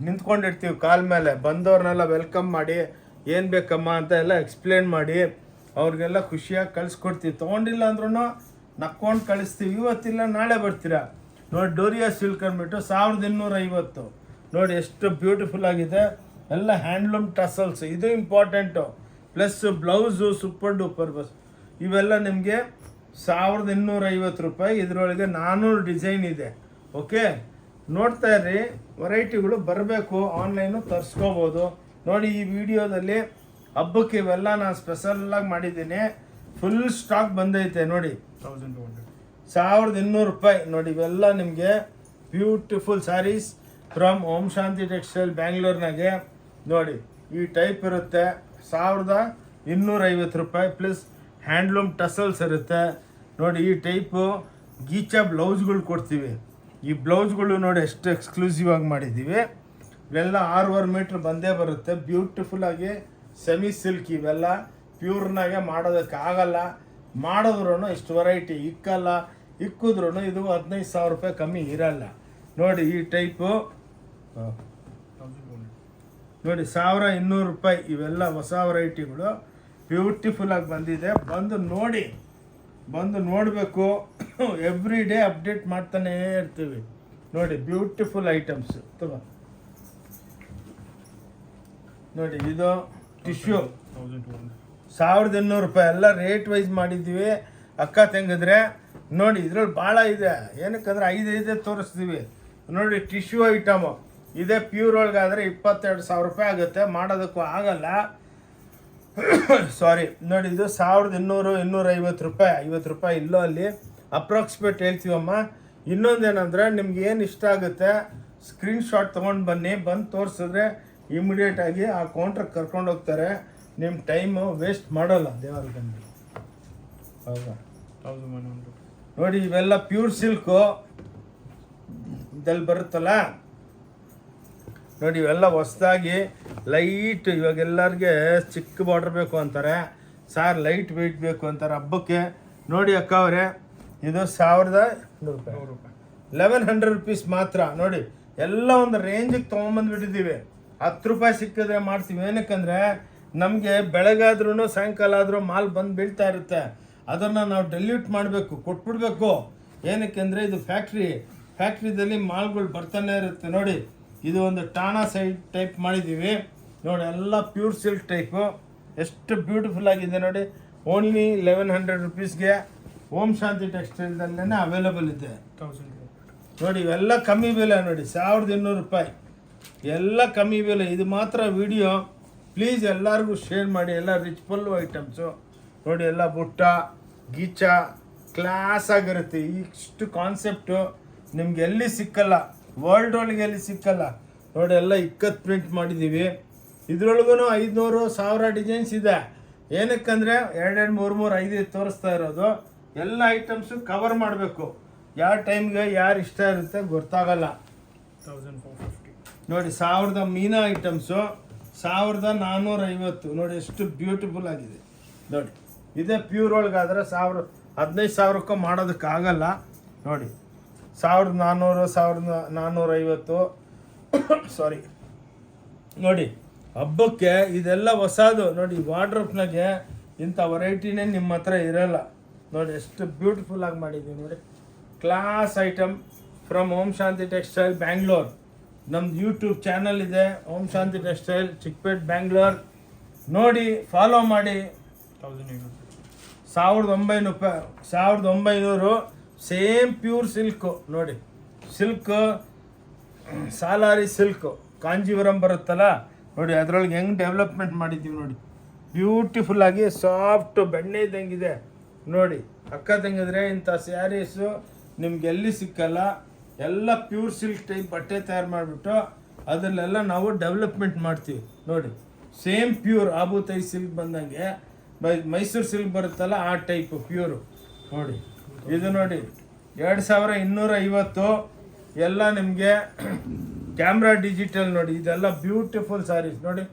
ನಿಂತ್ಕೊಂಡಿರ್ತೀವಿ ಕಾಲ ಮೇಲೆ. ಬಂದವ್ರನ್ನೆಲ್ಲ ವೆಲ್ಕಮ್ ಮಾಡಿ ಏನು ಬೇಕಮ್ಮ ಅಂತ ಎಲ್ಲ ಎಕ್ಸ್ಪ್ಲೇನ್ ಮಾಡಿ ಅವ್ರಿಗೆಲ್ಲ ಖುಷಿಯಾಗಿ ಕಳಿಸ್ಕೊಡ್ತೀವಿ. ತೊಗೊಂಡಿಲ್ಲ ಅಂದ್ರೂ ನಕ್ಕೊಂಡು ಕಳಿಸ್ತೀವಿ. ಇವತ್ತಿಲ್ಲ ನಾಳೆ ಬರ್ತೀರಾ ನೋಡಿ. ಡೋರಿಯಾ ಸಿಲ್ಕ್ ಅಂದ್ಬಿಟ್ಟು 1250 ನೋಡಿ, ಎಷ್ಟು ಬ್ಯೂಟಿಫುಲ್ ಆಗಿದೆ. ಎಲ್ಲ ಹ್ಯಾಂಡ್ಲೂಮ್ ಟಸಲ್ಸ್, ಇದು important. Plus blouse super duper bus. ಇವೆಲ್ಲ ನಿಮಗೆ 1250 ರೂಪಾಯಿ. ಇದರೊಳಗೆ 400 ಡಿಸೈನ್ ಇದೆ. ಓಕೆ, ನೋಡ್ತಾ ಇರ್ರಿ, ವೆರೈಟಿಗಳು ಬರಬೇಕು. ಆನ್ಲೈನು ತರಿಸ್ಕೋಬೋದು. ನೋಡಿ ಈ ವಿಡಿಯೋದಲ್ಲಿ ಹಬ್ಬಕ್ಕೆ ಇವೆಲ್ಲ ನಾನು ಸ್ಪೆಷಲಾಗಿ ಮಾಡಿದ್ದೀನಿ. ಫುಲ್ ಸ್ಟಾಕ್ ಬಂದೈತೆ ನೋಡಿ. 1200. 1200 ರೂಪಾಯಿ ನೋಡಿ. ಇವೆಲ್ಲ ನಿಮಗೆ beautiful saris from Om Shanti textile ಬ್ಯಾಂಗ್ಳೂರ್ನಾಗೆ ನೋಡಿ. ಈ ಟೈಪ್ ಇರುತ್ತೆ 1250 ರೂಪಾಯಿ. ಪ್ಲಸ್ ಹ್ಯಾಂಡ್ಲೂಮ್ ಟಸಲ್ಸ್ ಇರುತ್ತೆ ನೋಡಿ. ಈ ಟೈಪು ಗೀಚಾ ಬ್ಲೌಸ್ಗಳು ಕೊಡ್ತೀವಿ. ಈ ಬ್ಲೌಸ್ಗಳು ನೋಡಿ ಎಷ್ಟು ಎಕ್ಸ್ಕ್ಲೂಸಿವ್ ಆಗಿ ಮಾಡಿದ್ದೀವಿ. ಇವೆಲ್ಲ 6.5 ಮೀಟ್ರ್ ಬಂದೇ ಬರುತ್ತೆ. ಬ್ಯೂಟಿಫುಲ್ಲಾಗಿ ಸೆಮಿ ಸಿಲ್ಕ್. ಇವೆಲ್ಲ ಪ್ಯೂರ್ನಾಗೆ ಮಾಡೋದಕ್ಕಾಗಲ್ಲ, ಮಾಡಿದ್ರೂ ಇಷ್ಟು ವೆರೈಟಿ ಇಕ್ಕಲ್ಲ. ಇಕ್ಕಿದ್ರೂ ಇದು 15,000 ರೂಪಾಯಿ ಕಮ್ಮಿ ಇರಲ್ಲ ನೋಡಿ. ಈ ಟೈಪು 1200. ನೋಡಿ 1200 ರೂಪಾಯಿ. ಇವೆಲ್ಲ ಹೊಸ ವೆರೈಟಿಗಳು ಬ್ಯೂಟಿಫುಲ್ಲಾಗಿ ಬಂದಿದೆ. ಬಂದು ನೋಡಿ, ಬಂದು ನೋಡಬೇಕು. ಎವ್ರಿ ಡೇ ಅಪ್ಡೇಟ್ ಮಾಡ್ತಾನೇ ಇರ್ತೀವಿ ನೋಡಿ. ಬ್ಯೂಟಿಫುಲ್ ಐಟಮ್ಸ್ ತಗೋ ನೋಡಿ. ಇದು ಟಿಶ್ಯೂ 1200 ರೂಪಾಯಿ. ಎಲ್ಲ ರೇಟ್ ವೈಸ್ ಮಾಡಿದ್ದೀವಿ ಅಕ್ಕ ತಂಗಿದ್ರೆ ನೋಡಿ. ಇದ್ರಲ್ಲಿ ಭಾಳ ಇದೆ, ಏನಕ್ಕಂದ್ರೆ 5 ತೋರಿಸ್ತೀವಿ ನೋಡಿ. ಟಿಶ್ಯೂ ಐಟಮು ಇದೇ ಪ್ಯೂರ್ ಒಳಗಾದರೆ 22,000 ರೂಪಾಯಿ ಆಗುತ್ತೆ, ಮಾಡೋದಕ್ಕೂ ಆಗಲ್ಲ. ಸಾರಿ ನೋಡಿ. ಇದು 1200, 250 ರೂಪಾಯಿ, 50 ರೂಪಾಯಿ ಇಲ್ಲೋ ಅಲ್ಲಿ ಅಪ್ರಾಕ್ಸಿಮೇಟ್ ಹೇಳ್ತೀವಮ್ಮ. ಇನ್ನೊಂದೇನೆಂದರೆ ನಿಮ್ಗೆ ಏನು ಇಷ್ಟ ಆಗುತ್ತೆ ಸ್ಕ್ರೀನ್ಶಾಟ್ ತೊಗೊಂಡು ಬನ್ನಿ. ಬಂದು ತೋರಿಸಿದ್ರೆ ಇಮಿಡಿಯೇಟಾಗಿ ಆ ಕೌಂಟ್ರಿಗೆ ಕರ್ಕೊಂಡು ಹೋಗ್ತಾರೆ. ನಿಮ್ಮ ಟೈಮು ವೇಸ್ಟ್ ಮಾಡೋಲ್ಲ ದೇವರ ಬಂದು. ಹೌದಾ 1100. ನೋಡಿ ಇವೆಲ್ಲ ಪ್ಯೂರ್ ಸಿಲ್ಕು ಇದಲ್ಲಿ ಬರುತ್ತಲ್ಲ ನೋಡಿ. ಇವೆಲ್ಲ ಹೊಸ್ದಾಗಿ ಲೈಟ್, ಇವಾಗ ಎಲ್ಲರಿಗೆ ಚಿಕ್ಕ ಬಾರ್ಡ್ರ್ ಬೇಕು ಅಂತಾರೆ, ಸಾರ್ ಲೈಟ್ ವೆಯ್ಟ್ ಬೇಕು ಅಂತಾರೆ ಹಬ್ಬಕ್ಕೆ. ನೋಡಿ ಅಕ್ಕ ಅವರೇ, ಇದು 1100 ರೂಪಾಯಿ, 1100 ರುಪೀಸ್ ಮಾತ್ರ ನೋಡಿ. ಎಲ್ಲ ಒಂದು ರೇಂಜಿಗೆ ತೊಗೊಂಬಂದ್ಬಿಟ್ಟಿದ್ದೀವಿ. 10 ರೂಪಾಯಿ ಸಿಕ್ಕಿದ್ರೆ ಮಾಡ್ತೀವಿ. ಏನಕ್ಕಂದರೆ ನಮಗೆ ಬೆಳಗಾದ್ರೂ ಸಾಯಂಕಾಲ ಆದರೂ ಮಾಲ್ ಬಂದು ಬೀಳ್ತಾ ಇರುತ್ತೆ. ಅದನ್ನು ನಾವು ಡೆಲ್ಯೂಟ್ ಮಾಡಬೇಕು, ಕೊಟ್ಬಿಡ್ಬೇಕು. ಏನಕ್ಕೆಂದರೆ ಇದು ಫ್ಯಾಕ್ಟ್ರಿದಲ್ಲಿ ಮಾಲ್ಗಳು ಬರ್ತಾನೆ ಇರುತ್ತೆ ನೋಡಿ. ಇದು ಒಂದು ಟಾನಾ ಸೈಡ್ ಟೈಪ್ ಮಾಡಿದ್ದೀವಿ ನೋಡಿ. ಎಲ್ಲ ಪ್ಯೂರ್ ಸಿಲ್ಕ್ ಟೈಪು ಎಷ್ಟು ಬ್ಯೂಟಿಫುಲ್ ಆಗಿದೆ ನೋಡಿ. ಓನ್ಲಿ 1100 ರುಪೀಸ್ಗೆ ಓಂ ಶಾಂತಿ ಟೆಕ್ಸ್ಟೈಲ್ದಲ್ಲೇ ಅವೈಲೇಬಲ್ ಇದೆ 1000. ನೋಡಿ. ಇವೆಲ್ಲ ಕಮ್ಮಿ ಬೆಲೆ ನೋಡಿ, 1200 ರೂಪಾಯಿ. ಎಲ್ಲ ಕಮ್ಮಿ ಬೆಲೆ. ಇದು ಮಾತ್ರ ವಿಡಿಯೋ ಪ್ಲೀಸ್ ಎಲ್ಲರಿಗೂ ಶೇರ್ ಮಾಡಿ. ಎಲ್ಲ ರಿಚ್ ಪಲ್ಲು ಐಟಮ್ಸು ನೋಡಿ. ಎಲ್ಲ ಬುಟ್ಟ ಗೀಚ ಕ್ಲಾಸ್ ಆಗಿರುತ್ತೆ. ಇಷ್ಟು ಕಾನ್ಸೆಪ್ಟು ನಿಮ್ಗೆ ಎಲ್ಲಿ ಸಿಕ್ಕಲ್ಲ, ವರ್ಲ್ಡ್ ಒಳಗೆ ಎಲ್ಲಿ ಸಿಕ್ಕಲ್ಲ ನೋಡಿ. ಎಲ್ಲ ಇಕ್ಕತ್ತು ಪ್ರಿಂಟ್ ಮಾಡಿದ್ದೀವಿ. ಇದ್ರೊಳಗೂ 500, 1000 ಡಿಸೈನ್ಸ್ ಇದೆ. ಏನಕ್ಕಂದರೆ 2, 3, 5 ತೋರಿಸ್ತಾ ಇರೋದು. ಎಲ್ಲ ಐಟಮ್ಸು ಕವರ್ ಮಾಡಬೇಕು. ಯಾವ ಟೈಮ್ಗೆ ಯಾರು ಇಷ್ಟ ಇರುತ್ತೆ ಗೊತ್ತಾಗಲ್ಲ. 1450. ನೋಡಿ 1000 ಮೀನಾ ಐಟಮ್ಸು 1450 ನೋಡಿ. ಎಷ್ಟು ಬ್ಯೂಟಿಫುಲ್ ಆಗಿದೆ ನೋಡಿ. ಇದೇ ಪ್ಯೂರ್ ಒಳಗಾದರೆ 15,000ಕ್ಕೂ ಮಾಡೋದಕ್ಕಾಗಲ್ಲ ನೋಡಿ. 1400, 1450 ಸಾರಿ ನೋಡಿ. ಹಬ್ಬಕ್ಕೆ ಇದೆಲ್ಲ ಹೊಸದು ನೋಡಿ. ವಾರ್ಡ್ರೋಬ್ನಾಗೆ ಇಂಥ ವೆರೈಟಿನೇ ನಿಮ್ಮ ಹತ್ರ ಇರೋಲ್ಲ ನೋಡಿ. ಎಷ್ಟು ಬ್ಯೂಟಿಫುಲ್ ಆಗಿ ಮಾಡಿದ್ದೀವಿ ನೋಡಿ. Class item from Om Shanti textile Bangalore. ನಮ್ದು ಯೂಟ್ಯೂಬ್ ಚಾನಲ್ ಇದೆ, ಓಂ ಶಾಂತಿ ಟೆಕ್ಸ್ಟೈಲ್ ಚಿಕ್ಕಪೇಟ್ ಬ್ಯಾಂಗ್ಳೂರ್. ನೋಡಿ ಫಾಲೋ ಮಾಡಿ. 1800. 1900 ಸೇಮ್ ಪ್ಯೂರ್ ಸಿಲ್ಕು ನೋಡಿ, ಸಿಲ್ಕ್ ಸಾಲಾರಿ ಸಿಲ್ಕ್ ಕಾಂಜೀವರಂ ಬರುತ್ತಲ್ಲ ನೋಡಿ, ಅದರೊಳಗೆ ಹೆಂಗೆ ಡೆವಲಪ್ಮೆಂಟ್ ಮಾಡಿದ್ದೀವಿ ನೋಡಿ, ಬ್ಯೂಟಿಫುಲ್ ಆಗಿ ಸಾಫ್ಟ್ ಬೆಣ್ಣೆ ಇದ್ದಂಗಿದೆ ನೋಡಿ. ಅಕ್ಕ ತಂಗಿದ್ರೆ ಇಂಥ ಸ್ಯಾರೀಸು ನಿಮ್ಗೆ ಎಲ್ಲಿ ಸಿಕ್ಕಲ್ಲ. ಎಲ್ಲ ಪ್ಯೂರ್ ಸಿಲ್ಕ್ ಟೈಪ್ ಬಟ್ಟೆ ತಯಾರು ಮಾಡಿಬಿಟ್ಟು ಅದರಲ್ಲೆಲ್ಲ ನಾವು ಡೆವಲಪ್ಮೆಂಟ್ ಮಾಡ್ತೀವಿ ನೋಡಿ. ಸೇಮ್ ಪ್ಯೂರ್ ಆಬೂತೈ ಸಿಲ್ಕ್ ಬಂದಂಗೆ ಮೈಸೂರು ಸಿಲ್ಕ್ ಬರುತ್ತಲ್ಲ ಆ ಟೈಪು ಪ್ಯೂರು ನೋಡಿ. ಇದು ನೋಡಿ 2250 ಎಲ್ಲ ನಿಮಗೆ ಕ್ಯಾಮ್ರಾ ಡಿಜಿಟಲ್ ನೋಡಿ. ಇದೆಲ್ಲ ಬ್ಯೂಟಿಫುಲ್ ಸ್ಯಾರೀಸ್ ನೋಡಿ.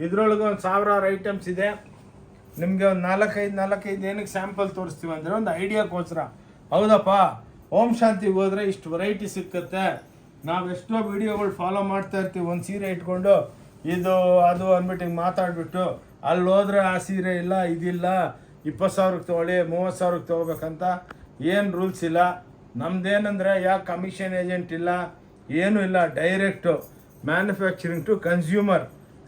ಇದ್ರೊಳಗೆ ಒಂದು 1000 ಐಟಮ್ಸ್ ಇದೆ. ನಿಮಗೆ ಒಂದು 4-5 ಏನಕ್ಕೆ ಸ್ಯಾಂಪಲ್ ತೋರಿಸ್ತೀವಿ ಅಂದರೆ ಒಂದು ಐಡಿಯಾಕ್ಕೋಸ್ಕರ. ಹೌದಪ್ಪ, ಓಂ ಶಾಂತಿಗೆ ಹೋದರೆ ಇಷ್ಟು ವೆರೈಟಿ ಸಿಕ್ಕತ್ತೆ. ನಾವು ಎಷ್ಟೋ ವಿಡಿಯೋಗಳು ಫಾಲೋ ಮಾಡ್ತಾ ಇರ್ತೀವಿ, ಒಂದು ಸೀರೆ ಇಟ್ಕೊಂಡು ಇದು ಅದು ಅಂದ್ಬಿಟ್ಟು ಹಿಂಗೆ ಮಾತಾಡ್ಬಿಟ್ಟು ಅಲ್ಲಿ ಹೋದ್ರೆ ಆ ಸೀರೆ ಇಲ್ಲ ಇದಿಲ್ಲ 20,000ಕ್ಕೆ ತೊಗೊಳ್ಳಿ 30,000ಕ್ಕೆ ತೊಗೋಬೇಕಂತ ಏನು ರೂಲ್ಸ್ ಇಲ್ಲ. ನಮ್ದೇನಂದರೆ ಯಾಕೆ ಕಮಿಷನ್ ಏಜೆಂಟ್ ಇಲ್ಲ, ಏನೂ ಇಲ್ಲ. Direct manufacturing to consumer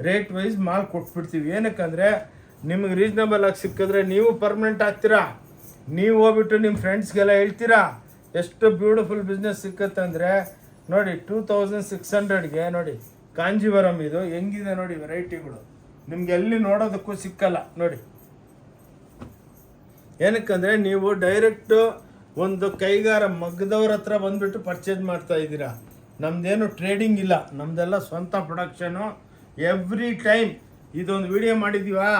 rate wise ಮಾಲ್ ಕೊಟ್ಬಿಡ್ತೀವಿ. ಏನಕ್ಕಂದರೆ ನಿಮಗೆ ರೀಸ್ನಬಲ್ ಆಗಿ ಸಿಕ್ಕಿದ್ರೆ ನೀವು ಪರ್ಮನೆಂಟ್ ಆಗ್ತೀರಾ. ನೀವು ಹೋಗ್ಬಿಟ್ಟು ನಿಮ್ಮ ಫ್ರೆಂಡ್ಸ್ಗೆಲ್ಲ ಹೇಳ್ತೀರಾ ಎಷ್ಟು ಬ್ಯೂಟಿಫುಲ್ ಬಿಸ್ನೆಸ್ ಸಿಕ್ಕತ್ತಂದರೆ ನೋಡಿ. 2600ಗೆ ನೋಡಿ ಕಾಂಜೀವರಂ ಇದು ಹೆಂಗಿದೆ ನೋಡಿ. ವೆರೈಟಿಗಳು ನಿಮ್ಗೆ ಎಲ್ಲಿ ನೋಡೋದಕ್ಕೂ ಸಿಕ್ಕಲ್ಲ ನೋಡಿ. ಏನಕ್ಕಂದರೆ ನೀವು ಡೈರೆಕ್ಟು ಒಂದು ಕೈಗಾರ ಮಗ್ಗದವ್ರ ಹತ್ರ ಬಂದುಬಿಟ್ಟು ಪರ್ಚೇಸ್ ಮಾಡ್ತಾ ಇದ್ದೀರಾ. ನಮ್ಮದೇನು ಟ್ರೇಡಿಂಗ್ ಇಲ್ಲ, ನಮ್ಮದೆಲ್ಲ ಸ್ವಂತ ಪ್ರೊಡಕ್ಷನು. ಎವ್ರಿ ಟೈಮ್ ಇದೊಂದು ವಿಡಿಯೋ ಮಾಡಿದ್ದೀವಾ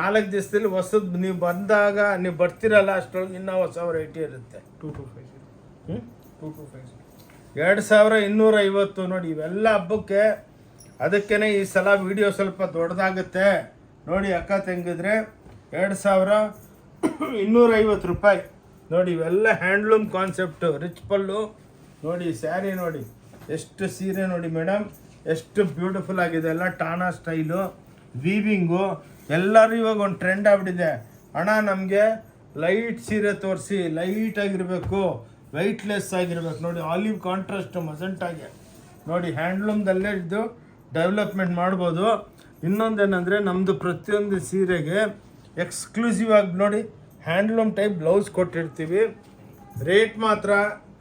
4 ದಿವಸದಲ್ಲಿ ಹೊಸದು ನೀವು ಬಂದಾಗ ನೀವು ಬರ್ತಿರಲ್ಲ ಅಷ್ಟೊಳಗೆ ಇನ್ನೂ ಹೊಸ ವೆರೈಟಿ ಇರುತ್ತೆ. 2250 ನೋಡಿ. ಇವೆಲ್ಲ ಹಬ್ಬಕ್ಕೆ ಅದಕ್ಕೇ ಈ ಸಲ ವಿಡಿಯೋ ಸ್ವಲ್ಪ ದೊಡ್ಡದಾಗುತ್ತೆ ನೋಡಿ. ಅಕ್ಕ ತಂಗಿದ್ರೆ 2250 ರೂಪಾಯಿ ನೋಡಿ. ಇವೆಲ್ಲ ಹ್ಯಾಂಡ್ಲೂಮ್ ಕಾನ್ಸೆಪ್ಟು, ರಿಚ್ ಪಲ್ಲು ನೋಡಿ. ಸ್ಯಾರಿ ನೋಡಿ ಎಷ್ಟು ಸೀರೆ ನೋಡಿ ಮೇಡಮ್, ಎಷ್ಟು ಬ್ಯೂಟಿಫುಲ್ ಆಗಿದೆ. ಎಲ್ಲ ಟಾನಾ ಸ್ಟೈಲು ವೀವಿಂಗು. ಎಲ್ಲರೂ ಇವಾಗ ಒಂದು ಟ್ರೆಂಡ್ ಆಗ್ಬಿಟ್ಟಿದೆ. ಅಣ್ಣ ನಮಗೆ ಲೈಟ್ ಸೀರೆ ತೋರಿಸಿ, ಲೈಟಾಗಿರಬೇಕು, ವೈಟ್ಲೆಸ್ ಆಗಿರ್ಬೇಕು ನೋಡಿ. ಆಲಿವ್ ಕಾಂಟ್ರಾಸ್ಟ್ ಮಜೆಂಟಾಗೆ ನೋಡಿ. ಹ್ಯಾಂಡ್ಲೂಮ್ದಲ್ಲೇ ಇದು ಡೆವಲಪ್ಮೆಂಟ್ ಮಾಡ್ಬೋದು. ಇನ್ನೊಂದೇನೆಂದರೆ ನಮ್ಮದು ಪ್ರತಿಯೊಂದು ಸೀರೆಗೆ ಎಕ್ಸ್ಕ್ಲೂಸಿವ್ ಆಗಿ ನೋಡಿ ಹ್ಯಾಂಡ್ಲೂಮ್ ಟೈಪ್ ಬ್ಲೌಸ್ ಕೊಟ್ಟಿರ್ತೀವಿ. ರೇಟ್ ಮಾತ್ರ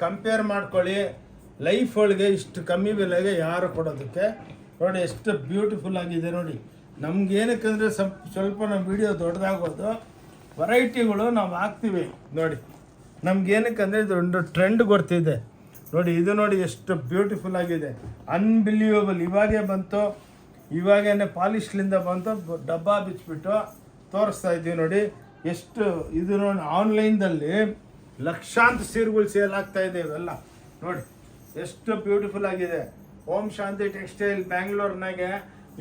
ಕಂಪೇರ್ ಮಾಡ್ಕೊಳ್ಳಿ. ಲೈಫ್ ಒಳಗೆ ಇಷ್ಟು ಕಮ್ಮಿ ಬೆಲೆಗೆ ಯಾರು ಕೊಡೋದಕ್ಕೆ ನೋಡಿ. ಎಷ್ಟು ಬ್ಯೂಟಿಫುಲ್ ಆಗಿದೆ ನೋಡಿ. ನಮ್ಗೇನಕ್ಕಂದರೆ ಸ್ವಲ್ಪ ನಮ್ಮ ವಿಡಿಯೋ ದೊಡ್ಡದಾಗೋದು, ವೆರೈಟಿಗಳು ನಾವು ಹಾಕ್ತೀವಿ ನೋಡಿ. ನಮ್ಗೇನಕ್ಕಂದರೆ ಇದೊಂದು ಟ್ರೆಂಡ್ ಗೊತ್ತಿದೆ ನೋಡಿ. ಇದು ನೋಡಿ ಎಷ್ಟು ಬ್ಯೂಟಿಫುಲ್ ಆಗಿದೆ, ಅನ್ಬಿಲೀವಬಲ್. ಇವಾಗೇ ಬಂತು, ಇವಾಗೇನೆ ಪಾಲಿಶ್ಲಿಂದ ಬಂತು, ಡಬ್ಬ ಬಿಚ್ಚಿಬಿಟ್ಟು ತೋರಿಸ್ತಾ ಇದ್ದೀವಿ ನೋಡಿ. ಎಷ್ಟು ಇದು ನೋಡಿ. ಆನ್ಲೈನ್ದಲ್ಲಿ ಲಕ್ಷಾಂತರ ಸೀರೆಗಳು ಸೇಲ್ ಆಗ್ತಾ ಇದೆ ಇವೆಲ್ಲ ನೋಡಿ. ಎಷ್ಟು ಬ್ಯೂಟಿಫುಲ್ ಆಗಿದೆ. ಓಂ ಶಾಂತಿ ಟೆಕ್ಸ್ಟೈಲ್ ಬ್ಯಾಂಗ್ಳೂರ್ನಾಗೆ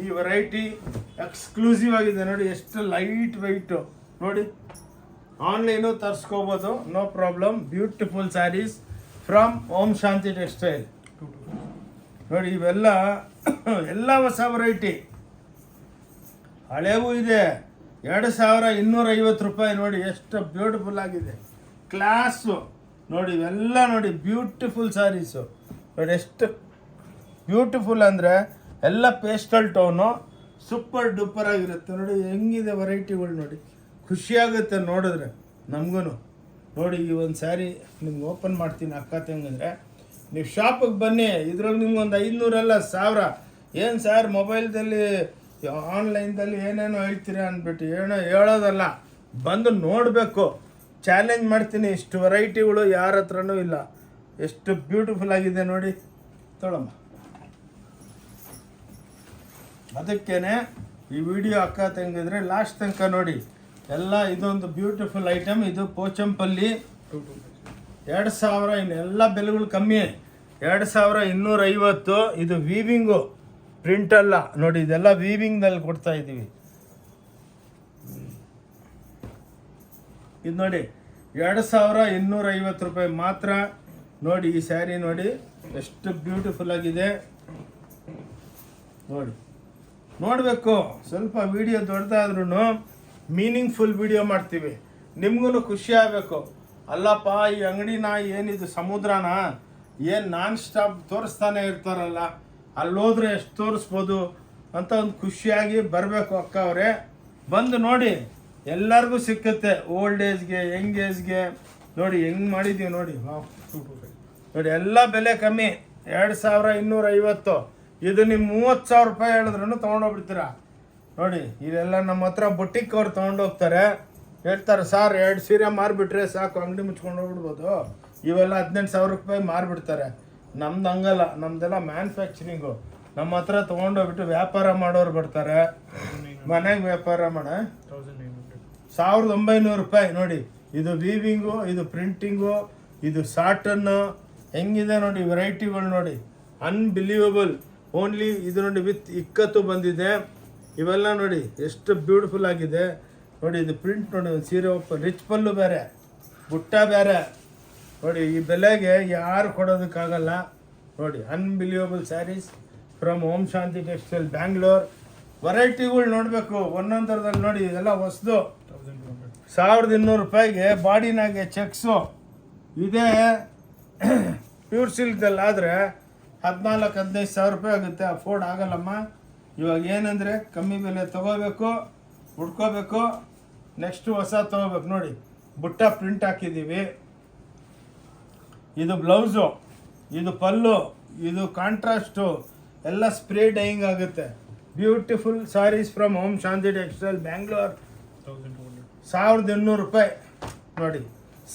ಈ ವೆರೈಟಿ ಎಕ್ಸ್ಕ್ಲೂಸಿವ್ ಆಗಿದೆ ನೋಡಿ. ಎಷ್ಟು ಲೈಟ್ ವೆಯ್ಟು ನೋಡಿ. ಆನ್ಲೈನು ತರಿಸ್ಕೋಬೋದು, no problem. Beautiful saris from Om Shanti textile ನೋಡಿ. ಇವೆಲ್ಲ ಎಲ್ಲ ಹೊಸ ವೆರೈಟಿ, ಹಳೆಗೂ ಇದೆ. 2250 ರೂಪಾಯಿ ನೋಡಿ. ಎಷ್ಟು ಬ್ಯೂಟಿಫುಲ್ ಆಗಿದೆ, ಕ್ಲಾಸು ನೋಡಿ. ಇವೆಲ್ಲ ನೋಡಿ ಬ್ಯೂಟಿಫುಲ್ ಸ್ಯಾರೀಸು ನೋಡಿ. ಎಷ್ಟು ಬ್ಯೂಟಿಫುಲ್ ಅಂದರೆ ಎಲ್ಲ ಪೇಸ್ಟಲ್ ಟೋನು, ಸೂಪರ್ ಡೂಪರ್ ಆಗಿರುತ್ತೆ ನೋಡಿ. ಹೆಂಗಿದೆ ವೆರೈಟಿಗಳು ನೋಡಿ. ಖುಷಿಯಾಗುತ್ತೆ ನೋಡಿದ್ರೆ ನಮಗೂ ನೋಡಿ. ಈ ಒಂದು ಸ್ಯಾರಿ ನಿಮ್ಗೆ ಓಪನ್ ಮಾಡ್ತೀನಿ ಅಕ್ಕ ತಂಗಂದರೆ, ನೀವು ಶಾಪಿಗೆ ಬನ್ನಿ. ಇದ್ರಲ್ಲಿ ನಿಮ್ಗೊಂದು 500 ಅಲ್ಲ 1000. ಏನು ಸರ್ ಮೊಬೈಲ್ದಲ್ಲಿ ಆನ್ಲೈನ್ದಲ್ಲಿ ಏನೇನೋ ಹೇಳ್ತೀರಾ ಅಂದ್ಬಿಟ್ಟು ಹೇಳೋದಲ್ಲ, ಬಂದು ನೋಡಬೇಕು. ಚಾಲೆಂಜ್ ಮಾಡ್ತೀನಿ, ಇಷ್ಟು ವೆರೈಟಿಗಳು ಯಾರ ಹತ್ರನೂ ಇಲ್ಲ. ಎಷ್ಟು ಬ್ಯೂಟಿಫುಲ್ ಆಗಿದೆ ನೋಡಿ. ತೊಳಮ್ಮ. ಅದಕ್ಕೇ ಈ ವಿಡಿಯೋ ಅಕ್ಕ ತಂಗಿದ್ರೆ ಲಾಸ್ಟ್ ತನಕ ನೋಡಿ. ಎಲ್ಲ ಇದೊಂದು ಬ್ಯೂಟಿಫುಲ್ ಐಟಮ್. ಇದು ಪೋಚಂಪಲ್ಲಿ 2000. ಇನ್ನೆಲ್ಲ ಬೆಲೆಗಳು ಕಮ್ಮಿ. 2250. ಇದು ವೀವಿಂಗು, ಪ್ರಿಂಟ್ ಅಲ್ಲ ನೋಡಿ. ಇದೆಲ್ಲ ವೀವಿಂಗ್ನಲ್ಲಿ ಕೊಡ್ತಾ ಇದ್ದೀವಿ. ಇದು ನೋಡಿ 2250 ರೂಪಾಯಿ ಮಾತ್ರ ನೋಡಿ. ಈ ಸ್ಯಾರಿ ನೋಡಿ ಎಷ್ಟು ಬ್ಯೂಟಿಫುಲ್ ಆಗಿದೆ ನೋಡಿ. ನೋಡಬೇಕು. ಸ್ವಲ್ಪ ವಿಡಿಯೋ ದೊಡ್ಡದಾದ್ರೂ ಮೀನಿಂಗ್ಫುಲ್ ವಿಡಿಯೋ ಮಾಡ್ತೀವಿ, ನಿಮ್ಗೂ ಖುಷಿ ಆಗಬೇಕು. ಅಲ್ಲಪ್ಪ ಈ ಅಂಗಡಿನ ಏನಿದು ಸಮುದ್ರನ ಏನು ನಾನ್ ಸ್ಟಾಪ್ ತೋರಿಸ್ತಾನೆ ಇರ್ತಾರಲ್ಲ, ಅಲ್ಲೋದ್ರೆ ಎಷ್ಟು ತೋರಿಸ್ಬೋದು ಅಂತ ಒಂದು ಖುಷಿಯಾಗಿ ಬರಬೇಕು ಅಕ್ಕ ಅವರೇ. ಬಂದು ನೋಡಿ, ಎಲ್ಲರಿಗೂ ಸಿಕ್ಕುತ್ತೆ. ಓಲ್ಡ್ ಏಜ್ಗೆ, ಯಂಗ್ ಏಜ್ಗೆ ನೋಡಿ ಹೆಂಗೆ ಮಾಡಿದ್ದೀವಿ ನೋಡಿ. ವಾವ್. 225. ನೋಡಿ ಎಲ್ಲ ಬೆಲೆ ಕಮ್ಮಿ, 2250. ಇದು ನೀವು 30,000 ರೂಪಾಯಿ ಹೇಳಿದ್ರೂ ತೊಗೊಂಡೋಗ್ಬಿಡ್ತೀರಾ. ನೋಡಿ ಇವೆಲ್ಲ ನಮ್ಮ ಹತ್ರ ಬುಟ್ಟಿಕ್ ಅವ್ರು ತೊಗೊಂಡೋಗ್ತಾರೆ. ಹೇಳ್ತಾರೆ ಸರ್ 2 ಸೀರೆ ಮಾರಿಬಿಟ್ರೆ ಸಾಕು, ಅಂಗಡಿ ಮುಚ್ಕೊಂಡು ಹೋಗ್ಬಿಡ್ಬೋದು. ಇವೆಲ್ಲ 18,000 ರೂಪಾಯಿ ಮಾರಿಬಿಡ್ತಾರೆ. ನಮ್ದು ಹಂಗಲ್ಲ, ನಮ್ದೆಲ್ಲ ಮ್ಯಾನುಫ್ಯಾಕ್ಚರಿಂಗು. ನಮ್ಮ ಹತ್ರ ತೊಗೊಂಡೋಗ್ಬಿಟ್ಟು ವ್ಯಾಪಾರ ಮಾಡೋರು ಬರ್ತಾರೆ, ಮನೆಗೆ ವ್ಯಾಪಾರ ಮಾಡ 1900. 1900 ರೂಪಾಯಿ. ನೋಡಿ ಇದು ವೀವಿಂಗು, ಇದು ಪ್ರಿಂಟಿಂಗು, ಇದು ಸಾಟನ್ನು ಹೆಂಗಿದೆ ನೋಡಿ, ವೆರೈಟಿಗಳು ನೋಡಿ, ಅನ್ಬಿಲೀವಬಲ್. ಓನ್ಲಿ ಇದು ನೋಡಿ ವಿತ್ ಇಕ್ಕತ್ತು ಬಂದಿದೆ. ಇವೆಲ್ಲ ನೋಡಿ ಎಷ್ಟು ಬ್ಯೂಟಿಫುಲ್ ಆಗಿದೆ ನೋಡಿ. ಇದು ಪ್ರಿಂಟ್ ನೋಡಿ, ಒಂದು ಸೀರೆ ರಿಚ್ ಪಲ್ಲು ಬೇರೆ, ಬುಟ್ಟ ಬೇರೆ ನೋಡಿ. ಈ ಬೆಲೆಗೆ ಯಾರು ಕೊಡೋದಕ್ಕಾಗಲ್ಲ ನೋಡಿ. Unbelievable saris from Om Shanti textile Bangalore. ವೆರೈಟಿಗಳು ನೋಡಬೇಕು ಒಂದೊಂದರದಲ್ಲಿ ನೋಡಿ. ಇದೆಲ್ಲ ಹೊಸದು 1200. 1200 ರೂಪಾಯಿಗೆ ಬಾಡಿನಾಗೆ ಚೆಕ್ಸು. ಇದೇ ಪ್ಯೂರ್ ಸಿಲ್ಕ್ದಲ್ಲಾದರೆ 14,000-15,000 ರೂಪಾಯಿ ಆಗುತ್ತೆ. ಅಫೋರ್ಡ್ ಆಗಲ್ಲಮ್ಮ. ಇವಾಗ ಏನಂದರೆ ಕಮ್ಮಿ ಬೆಲೆ ತೊಗೋಬೇಕು, ಹುಡ್ಕೋಬೇಕು, ನೆಕ್ಸ್ಟು ಹೊಸ ತೊಗೋಬೇಕು. ನೋಡಿ ಬುಟ್ಟ ಪ್ರಿಂಟ್ ಹಾಕಿದ್ದೀವಿ. ಇದು ಬ್ಲೌಸು, ಇದು ಪಲ್ಲು, ಇದು ಕಾಂಟ್ರಾಸ್ಟು, ಎಲ್ಲ ಸ್ಪ್ರೇ ಡೈಯಿಂಗ್ ಆಗುತ್ತೆ. Beautiful sarees from Om Shanti textile Bangalore. 1200. 1800 ರೂಪಾಯಿ ನೋಡಿ.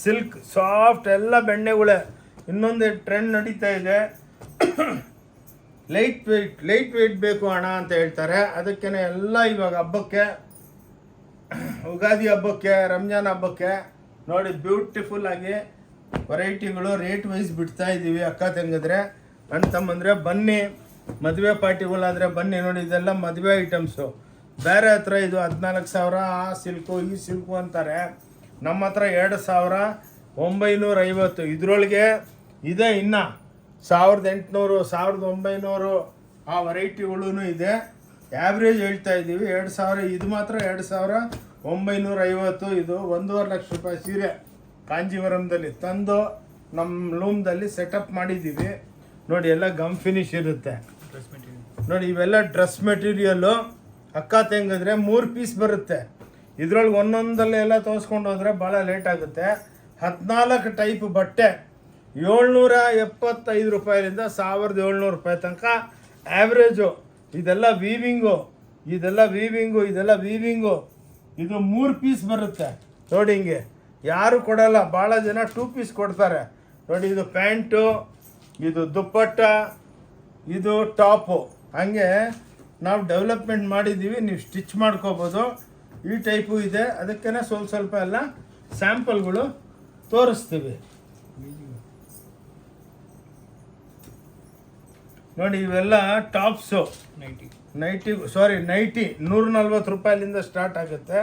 ಸಿಲ್ಕ್ ಸಾಫ್ಟ್ ಎಲ್ಲ ಬೆಣ್ಣೆಗಳೇ. ಇನ್ನೊಂದು ಟ್ರೆಂಡ್ ನಡೀತಾ ಇದೆ, ಲೈಟ್ ವೆಯ್ಟ್ ಬೇಕು ಅಣ್ಣ ಅಂತ ಹೇಳ್ತಾರೆ. ಅದಕ್ಕೇ ಎಲ್ಲ ಇವಾಗ ಹಬ್ಬಕ್ಕೆ, ಯುಗಾದಿ ಹಬ್ಬಕ್ಕೆ, ರಂಜಾನ್ ಹಬ್ಬಕ್ಕೆ ನೋಡಿ ಬ್ಯೂಟಿಫುಲ್ ಆಗಿ ವೆರೈಟಿಗಳು ರೇಟ್ ವೈಸ್ ಬಿಡ್ತಾ ಇದ್ದೀವಿ. ಅಕ್ಕ ತಂಗಿದ್ರೆ, ಅಣ್ಣ ತಮ್ಮಂದರೆ ಬನ್ನಿ. ಮದುವೆ ಪಾರ್ಟಿಗಳಾದರೆ ಬನ್ನಿ. ನೋಡಿ ಇದೆಲ್ಲ ಮದುವೆ ಐಟಮ್ಸು. ಬೇರೆ ಹತ್ರ ಇದು 14,000 ಆ ಸಿಲ್ಕು ಈ ಸಿಲ್ಕು ಅಂತಾರೆ. ನಮ್ಮ ಹತ್ರ 2,950. ಇದರೊಳಗೆ ಇದೆ ಇನ್ನು 1,800, 1,900 ಆ ವೆರೈಟಿಗಳೂ ಇದೆ. ಆ್ಯಾವ್ರೇಜ್ ಹೇಳ್ತಾ ಇದ್ದೀವಿ 2,000. ಇದು ಮಾತ್ರ 2,950. ಇದು 1.5 ಲಕ್ಷ ರೂಪಾಯಿ ಸೀರೆ ಕಾಂಜೀವರಂದಲ್ಲಿ ತಂದು ನಮ್ಮ ಲೂಮ್ದಲ್ಲಿ ಸೆಟಪ್ ಮಾಡಿದ್ದೀವಿ. ನೋಡಿ ಎಲ್ಲ ಗಮ್ ಫಿನಿಶ್ ಇರುತ್ತೆ Dress material. ನೋಡಿ. ಇವೆಲ್ಲ ಡ್ರೆಸ್ ಮೆಟೀರಿಯಲ್ಲು. ಅಕ್ಕ ತಂಗಿದ್ರೆ 3 ಪೀಸ್ ಬರುತ್ತೆ. ಇದ್ರೊಳಗೆ ಒಂದೊಂದಲ್ಲೇ ಎಲ್ಲ ತೋರಿಸ್ಕೊಂಡು ಹೋದರೆ ಭಾಳ ಲೇಟ್ ಆಗುತ್ತೆ. 14 ಟೈಪ್ ಬಟ್ಟೆ 775 ರೂಪಾಯಿಯಿಂದ 1,700 ರೂಪಾಯಿ ತನಕ ಆ್ಯಾವ್ರೇಜು. ಇದೆಲ್ಲ ವೀವಿಂಗು. ಇದು 3 ಪೀಸ್ ಬರುತ್ತೆ ನೋಡಿ. ಹಿಂಗೆ ಯಾರು ಕೊಡಲ್ಲ, ಭಾಳ ಜನ 2 ಪೀಸ್ ಕೊಡ್ತಾರೆ ನೋಡಿ. ಇದು ಪ್ಯಾಂಟು, ಇದು ದುಪ್ಪಟ್ಟ, ಇದು ಟಾಪು. ಹಾಗೆ ನಾವು ಡೆವಲಪ್ಮೆಂಟ್ ಮಾಡಿದ್ದೀವಿ. ನೀವು ಸ್ಟಿಚ್ ಮಾಡ್ಕೋಬೋದು. ಈ ಟೈಪು ಇದೆ. ಅದಕ್ಕೇ ಸ್ವಲ್ಪ ಎಲ್ಲ ಸ್ಯಾಂಪಲ್ಗಳು ತೋರಿಸ್ತೀವಿ ನೋಡಿ. ಇವೆಲ್ಲ ಟಾಪ್ಸು, 90. ನೈಟಿ 140 ರೂಪಾಯಿಲಿಂದ ಸ್ಟಾರ್ಟ್ ಆಗುತ್ತೆ.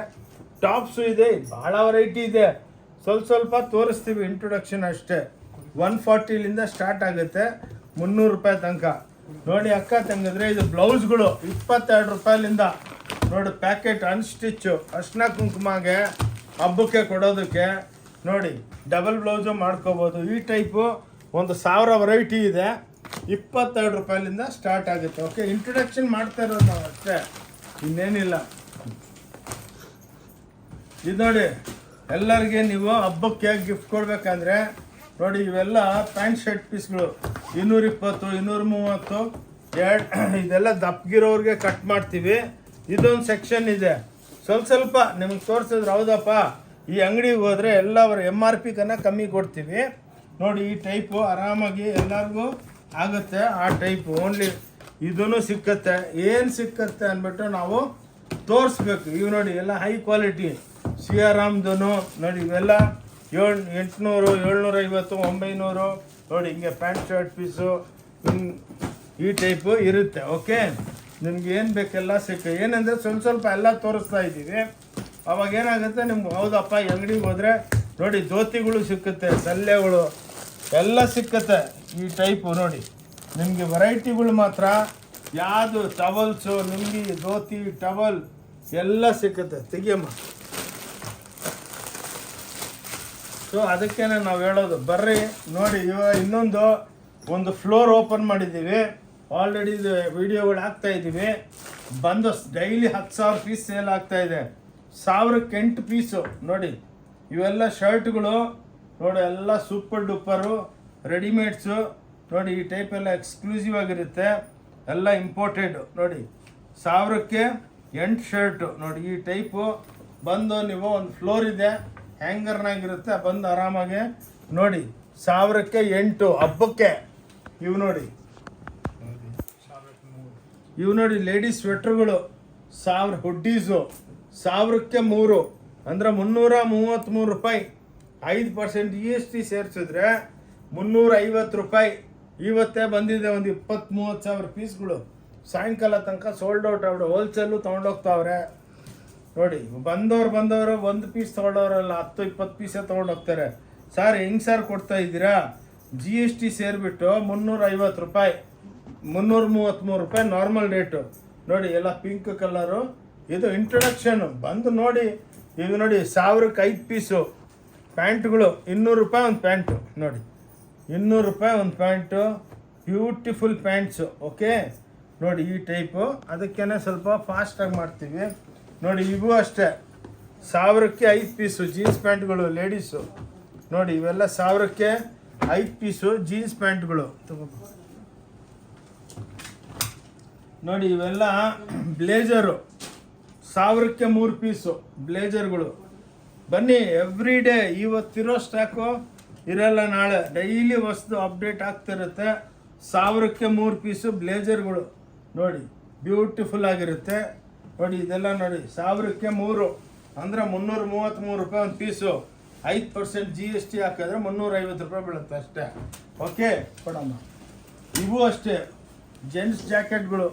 ಟಾಪ್ಸು ಇದೆ, ಭಾಳ ವೆರೈಟಿ ಇದೆ. ಸ್ವಲ್ಪ ತೋರಿಸ್ತೀವಿ, ಇಂಟ್ರೊಡಕ್ಷನ್ ಅಷ್ಟೇ. 140ಲಿಂದ ಸ್ಟಾರ್ಟ್ ಆಗುತ್ತೆ 300 ರೂಪಾಯಿ ತನಕ ನೋಡಿ. ಅಕ್ಕ ತಂಗಿದ್ರೆ ಇದು ಬ್ಲೌಸ್ಗಳು 22 ರೂಪಾಯಿಲಿಂದ ನೋಡಿ. ಪ್ಯಾಕೆಟ್ ಅನ್ಸ್ಟಿಚ್ಚು, ಅರ್ಶಿನ ಕುಂಕುಮಗೆ ಹಬ್ಬಕ್ಕೆ ಕೊಡೋದಕ್ಕೆ ನೋಡಿ. ಡಬಲ್ ಬ್ಲೌಸು ಮಾಡ್ಕೋಬೋದು. ಈ ಟೈಪು 1,000 ವೆರೈಟಿ ಇದೆ. 22 ರೂಪಾಯಿಲಿಂದ ಸ್ಟಾರ್ಟ್ ಆಗುತ್ತೆ. ಓಕೆ, ಇಂಟ್ರೊಡಕ್ಷನ್ ಮಾಡ್ತಾ ಇರೋದು ನಾವು ಅಷ್ಟೇ, ಇನ್ನೇನಿಲ್ಲ. ಇದು ನೋಡಿ, ಎಲ್ಲರಿಗೆ ನೀವು ಹಬ್ಬಕ್ಕೆ ಗಿಫ್ಟ್ ಕೊಡಬೇಕಂದ್ರೆ ನೋಡಿ. ಇವೆಲ್ಲ ಪ್ಯಾಂಟ್ ಶರ್ಟ್ ಪೀಸ್ಗಳು 220, 230. ಇದೆಲ್ಲ ದಪ್ಪಗಿರೋರಿಗೆ ಕಟ್ ಮಾಡ್ತೀವಿ. ಇದೊಂದು ಸೆಕ್ಷನ್ ಇದೆ. ಸ್ವಲ್ಪ ನಿಮಗೆ ತೋರಿಸಿದ್ರೆ ಹೌದಪ್ಪ ಈ ಅಂಗಡಿಗೆ ಹೋದರೆ ಎಲ್ಲ MRP ಕನ್ನ ಕಮ್ಮಿ ಕೊಡ್ತೀವಿ ನೋಡಿ. ಈ ಟೈಪು ಆರಾಮಾಗಿ ಎಲ್ಲರಿಗೂ ಆಗುತ್ತೆ. ಆ ಟೈಪು ಓನ್ಲಿ ಇದೂ ಸಿಕ್ಕತ್ತೆ. ಏನು ಸಿಕ್ಕತ್ತೆ ಅಂದ್ಬಿಟ್ಟು ನಾವು ತೋರಿಸ್ಬೇಕು. ಇವು ನೋಡಿ ಎಲ್ಲ ಹೈ ಕ್ವಾಲಿಟಿ ಸಿಯಾರಾಮ್ದು ನೋಡಿ. ಇವೆಲ್ಲ 800, 750, 900 ನೋಡಿ. ಹಿಂಗೆ ಪ್ಯಾಂಟ್ ಶರ್ಟ್ ಪೀಸು ಈ ಟೈಪು ಇರುತ್ತೆ. ಓಕೆ, ನಿಮ್ಗೆ ಏನು ಬೇಕೆಲ್ಲ ಏನಂದರೆ ಸ್ವಲ್ಪ ಎಲ್ಲ ತೋರಿಸ್ತಾ ಇದ್ದೀವಿ. ಅವಾಗ ಏನಾಗುತ್ತೆ ನಿಮ್ಗೆ ಹೌದಪ್ಪ ಈ ಅಂಗಡಿಗೆ ಹೋದರೆ ನೋಡಿ ಧೋತಿಗಳು ಸಿಕ್ಕುತ್ತೆ, ಸಲ್ಲೆಗಳು ಎಲ್ಲ ಸಿಕ್ಕತ್ತೆ. ಈ ಟೈಪು ನೋಡಿ ನಿಮಗೆ ವೆರೈಟಿಗಳು ಮಾತ್ರ ಯಾವುದು ಟವಲ್ಸು, ನಿಮಗೆ ಧೋತಿ, ಟವಲ್ ಎಲ್ಲ ಸಿಕ್ಕತ್ತೆ. ತೆಗಿಯಮ್ಮ. ಸೊ ಅದಕ್ಕೇ ನಾವು ಹೇಳೋದು ಬರ್ರಿ ನೋಡಿ. ಇವಾಗ ಒಂದು ಫ್ಲೋರ್ ಓಪನ್ ಮಾಡಿದ್ದೀವಿ. ಆಲ್ರೆಡಿ ಇದು ವಿಡಿಯೋಗಳು ಹಾಕ್ತಾಯಿದ್ದೀವಿ. ಬಂದು ಡೈಲಿ 10,000 ಪೀಸ್ ಸೇಲ್ ಆಗ್ತಾಯಿದೆ. 1008 ಪೀಸು ನೋಡಿ. ಇವೆಲ್ಲ ಶರ್ಟ್ಗಳು ನೋಡಿ, ಎಲ್ಲ ಸೂಪರ್ ಡೂಪರು ರೆಡಿಮೇಡ್ಸು ನೋಡಿ. ಈ ಟೈಪ್ ಎಲ್ಲ ಎಕ್ಸ್ಕ್ಲೂಸಿವ್ ಆಗಿರುತ್ತೆ, ಎಲ್ಲ ಇಂಪೋರ್ಟೆಡ್ ನೋಡಿ. 1008 ಶರ್ಟು ನೋಡಿ. ಈ ಟೈಪು ಬಂದು ನೀವು ಒಂದು ಫ್ಲೋರ್ ಇದೆ, ಹ್ಯಾಂಗರ್ನಾಗಿರುತ್ತೆ, ಬಂದು ಆರಾಮಾಗಿ ನೋಡಿ. 1008 ಹಬ್ಬಕ್ಕೆ ಇವು ನೋಡಿ. ಇವು ನೋಡಿ ಲೇಡೀಸ್ ಸ್ವೆಟ್ರುಗಳು 1000 ಹುಡ್ಡೀಸು 1000 ಅಂದರೆ 333 ರೂಪಾಯಿ. 5% GST ಸೇರಿಸಿದ್ರೆ 350 ರೂಪಾಯಿ. ಇವತ್ತೇ ಬಂದಿದೆ ಒಂದು 20-30 ಸಾವಿರ ಪೀಸ್ಗಳು. ಸಾಯಂಕಾಲ ತನಕ ಸೋಲ್ಡ್ ಔಟ್ ಆಗ್ಬಿಡು. ಹೋಲ್ಸೇಲು ತೊಗೊಂಡೋಗ್ತಾವ್ರೆ ನೋಡಿ. ಬಂದವರು ಒಂದು ಪೀಸ್ ತೊಗೊಂಡವ್ರಲ್ಲ 10-20 ಪೀಸೇ ತೊಗೊಂಡೋಗ್ತಾರೆ. ಸರ್ ಹೆಂಗೆ ಸರ್ ಕೊಡ್ತಾ ಇದ್ದೀರಾ? GST ಸೇರಿಬಿಟ್ಟು 350 ರೂಪಾಯಿ, 333 ರೂಪಾಯಿ ನಾರ್ಮಲ್ ರೇಟು ನೋಡಿ. ಎಲ್ಲ ಪಿಂಕ್ ಕಲರು. ಇದು ಇಂಟ್ರೊಡಕ್ಷನು. ಬಂದು ನೋಡಿ. ಇದು ನೋಡಿ 1000 ಪೀಸು ಪ್ಯಾಂಟ್ಗಳು. 200 ರೂಪಾಯಿ ಒಂದು ಪ್ಯಾಂಟು ನೋಡಿ. 200 ರೂಪಾಯಿ ಒಂದು ಪ್ಯಾಂಟು. Beautiful pants. ಓಕೆ ನೋಡಿ ಈ ಟೈಪು. ಅದಕ್ಕೇ ಸ್ವಲ್ಪ ಫಾಸ್ಟಾಗಿ ಮಾಡ್ತೀವಿ ನೋಡಿ. ಇವು ಅಷ್ಟೇ 1000 ಪೀಸು ಜೀನ್ಸ್ ಪ್ಯಾಂಟ್ಗಳು ಲೇಡೀಸು ನೋಡಿ. ಇವೆಲ್ಲ 1000 ಪೀಸು ಜೀನ್ಸ್ ಪ್ಯಾಂಟ್ಗಳು ನೋಡಿ. ಇವೆಲ್ಲ ಬ್ಲೇಜರು 1000 ಪೀಸು ಬ್ಲೇಜರ್ಗಳು. ಬನ್ನಿ, ಎವ್ರಿ ಡೇ ಇವತ್ತಿರೋ ಸ್ಟಾಕು ಇರಲ್ಲ, ನಾಳೆ ಡೈಲಿ ಹೊಸ್ದು ಅಪ್ಡೇಟ್ ಆಗ್ತಿರುತ್ತೆ. 1000 ಪೀಸು ಬ್ಲೇಜರ್ಗಳು ನೋಡಿ. ಬ್ಯೂಟಿಫುಲ್ ಆಗಿರುತ್ತೆ ನೋಡಿ. ಇದೆಲ್ಲ ನೋಡಿ 1000 ಅಂದರೆ 333 ರೂಪಾಯಿ ಒಂದು ಪೀಸು. 5% GST ಹಾಕಿದ್ರೆ 350 ರೂಪಾಯಿ ಬೀಳುತ್ತೆ ಅಷ್ಟೇ. ಓಕೆ ಕೊಡಮ್ಮ. ಇವು ಅಷ್ಟೇ ಜೆಂಟ್ಸ್ ಜಾಕೆಟ್ಗಳು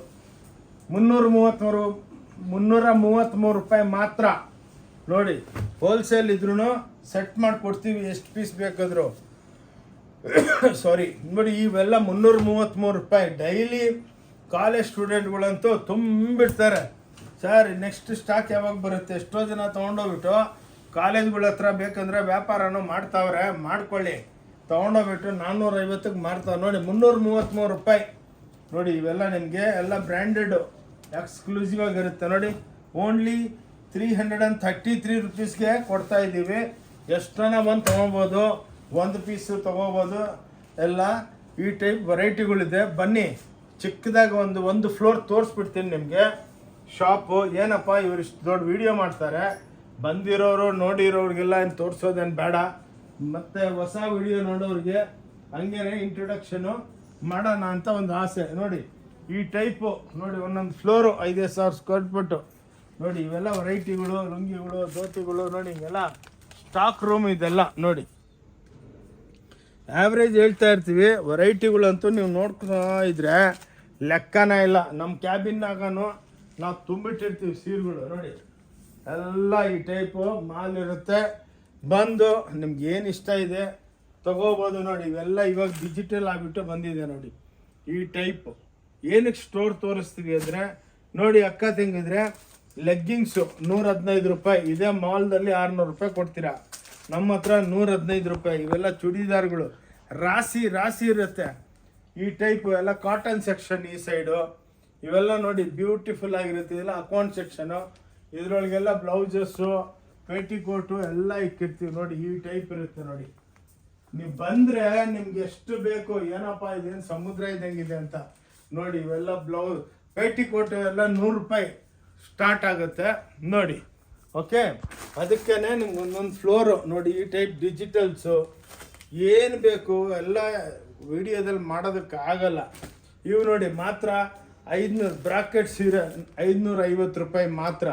333 ರೂಪಾಯಿ ಮಾತ್ರ ನೋಡಿ. ಹೋಲ್ಸೇಲ್ ಇದ್ರೂ ಸೆಟ್ ಮಾಡಿಕೊಡ್ತೀವಿ, ಎಷ್ಟು ಪೀಸ್ ಬೇಕಾದರೂ. ಸಾರಿ ನೋಡಿ, ಇವೆಲ್ಲ 333 ರೂಪಾಯಿ. ಡೈಲಿ ಕಾಲೇಜ್ ಸ್ಟೂಡೆಂಟ್ಗಳಂತೂ ತುಂಬಿಡ್ತಾರೆ. ಸರ್ ನೆಕ್ಸ್ಟ್ ಸ್ಟಾಕ್ ಯಾವಾಗ ಬರುತ್ತೆ? ಎಷ್ಟೋ ಜನ ತೊಗೊಂಡೋಗ್ಬಿಟ್ಟು ಕಾಲೇಜ್ಗಳ ಹತ್ರ ಬೇಕಂದರೆ ವ್ಯಾಪಾರನೂ ಮಾಡ್ತಾವ್ರೆ, ಮಾಡ್ಕೊಳ್ಳಿ. ತೊಗೊಂಡೋಗ್ಬಿಟ್ಟು 450ಕ್ಕೆ ಮಾರ್ತಾವೆ ನೋಡಿ. 333 ರೂಪಾಯಿ ನೋಡಿ. ಇವೆಲ್ಲ ನಿಮಗೆ ಎಲ್ಲ ಬ್ರ್ಯಾಂಡೆಡು ಎಕ್ಸ್ಕ್ಲೂಸಿವ್ ಆಗಿರುತ್ತೆ ನೋಡಿ. ಓನ್ಲಿ 333 ರುಪೀಸ್ಗೆ ಕೊಡ್ತಾ ಇದ್ದೀವಿ. ಎಷ್ಟು ಜನ ಬಂದು ತೊಗೊಬೋದು, ಒಂದು ಪೀಸು ತೊಗೋಬೋದು. ಎಲ್ಲ ಈ ಟೈಪ್ ವೆರೈಟಿಗಳಿದೆ. ಬನ್ನಿ, ಚಿಕ್ಕದಾಗ ಒಂದು ಫ್ಲೋರ್ ತೋರಿಸ್ಬಿಡ್ತೀನಿ ನಿಮಗೆ ಶಾಪು. ಏನಪ್ಪ ಇವರು ಇಷ್ಟು ದೊಡ್ಡ ವಿಡಿಯೋ ಮಾಡ್ತಾರೆ, ಬಂದಿರೋರು ನೋಡಿರೋರಿಗೆಲ್ಲ ಏನು ತೋರಿಸೋದೇನು ಬೇಡ. ಮತ್ತು ಹೊಸ ವಿಡಿಯೋ ನೋಡೋರಿಗೆ ಹಂಗೇನೆ ಇಂಟ್ರೊಡಕ್ಷನು ಮಾಡೋಣ ಅಂತ ಒಂದು ಆಸೆ ನೋಡಿ. ಈ ಟೈಪು ನೋಡಿ, ಒಂದೊಂದು ಫ್ಲೋರು 5,000 ಸ್ಕ್ವೇರ್ ಫೀಟು ನೋಡಿ. ಇವೆಲ್ಲ ವೆರೈಟಿಗಳು, ಲುಂಗಿಗಳು, ಧೋತಿಗಳು ನೋಡಿ. ಹಿಂಗೆಲ್ಲ ಸ್ಟಾಕ್ ರೂಮ್ ಇದೆಲ್ಲ ನೋಡಿ. ಆ್ಯಾವ್ರೇಜ್ ಹೇಳ್ತಾ ಇರ್ತೀವಿ, ವೆರೈಟಿಗಳಂತೂ ನೀವು ನೋಡ್ತಾ ಇದ್ರೆ ಲೆಕ್ಕನೇ ಇಲ್ಲ. ನಮ್ಮ ಕ್ಯಾಬಿನ್ನಾಗನು ನಾವು ತುಂಬಿಟ್ಟಿರ್ತೀವಿ ಸೀರೆಗಳು ನೋಡಿ. ಎಲ್ಲ ಈ ಟೈಪು ಮಾಲ್ ಇರುತ್ತೆ. ಬಂದು ನಿಮ್ಗೆ ಏನು ಇಷ್ಟ ಇದೆ ತಗೋಬೋದು ನೋಡಿ. ಇವೆಲ್ಲ ಇವಾಗ ಡಿಜಿಟಲ್ ಆಗಿಬಿಟ್ಟು ಬಂದಿದೆ ನೋಡಿ. ಈ ಟೈಪು ಏನಕ್ಕೆ ಸ್ಟೋರ್ ತೋರಿಸ್ತೀವಿ ಅಂದರೆ ನೋಡಿ, ಅಕ್ಕ ತಂಗಿದ್ರೆ ಲೆಗ್ಗಿಂಗ್ಸು 115 ರೂಪಾಯಿ. ಇದೇ ಮಾಲ್ದಲ್ಲಿ 600 ರೂಪಾಯಿ ಕೊಡ್ತೀರಾ, ನಮ್ಮ ಹತ್ರ 115 ರೂಪಾಯಿ. ಇವೆಲ್ಲ ಚೂಡಿದಾರ್ಗಳು ರಾಶಿ ಇರುತ್ತೆ. ಈ ಟೈಪು ಎಲ್ಲ ಕಾಟನ್ ಸೆಕ್ಷನ್ ಈ ಸೈಡು. ಇವೆಲ್ಲ ನೋಡಿ ಬ್ಯೂಟಿಫುಲ್ ಆಗಿರುತ್ತೆ. ಇದೆಲ್ಲ ಅಕೌಂಟ್ ಸೆಕ್ಷನು. ಇದರೊಳಗೆಲ್ಲ ಬ್ಲೌಸಸ್ಸು, ಪೇಟಿಕೋಟು ಎಲ್ಲ ಇಕ್ಕಿರ್ತೀವಿ ನೋಡಿ. ಈ ಟೈಪ್ ಇರುತ್ತೆ ನೋಡಿ. ನೀವು ಬಂದರೆ ನಿಮ್ಗೆ ಎಷ್ಟು ಬೇಕು, ಏನಪ್ಪ ಇದೇನು ಸಮುದ್ರ ಇದ್ದಂಗಿದೆ ಅಂತ ನೋಡಿ. ಇವೆಲ್ಲ ಬ್ಲೌಸ್ ಪೇಟಿಕೋಟು ಎಲ್ಲ 100 ರೂಪಾಯಿ ಸ್ಟಾರ್ಟ್ ಆಗುತ್ತೆ ನೋಡಿ. ಓಕೆ, ಅದಕ್ಕೇ ನಿಮ್ಗೆ ಒಂದೊಂದು ಫ್ಲೋರು ನೋಡಿ. ಈ ಟೈಪ್ ಡಿಜಿಟಲ್ಸು ಏನು ಬೇಕು ಎಲ್ಲ ವಿಡಿಯೋದಲ್ಲಿ ಮಾಡೋದಕ್ಕೆ ಆಗಲ್ಲ. ಇವು ನೋಡಿ ಮಾತ್ರ 500 ಬ್ರಾಕೆಟ್ ಸೀರೆ 550 ರೂಪಾಯಿ ಮಾತ್ರ.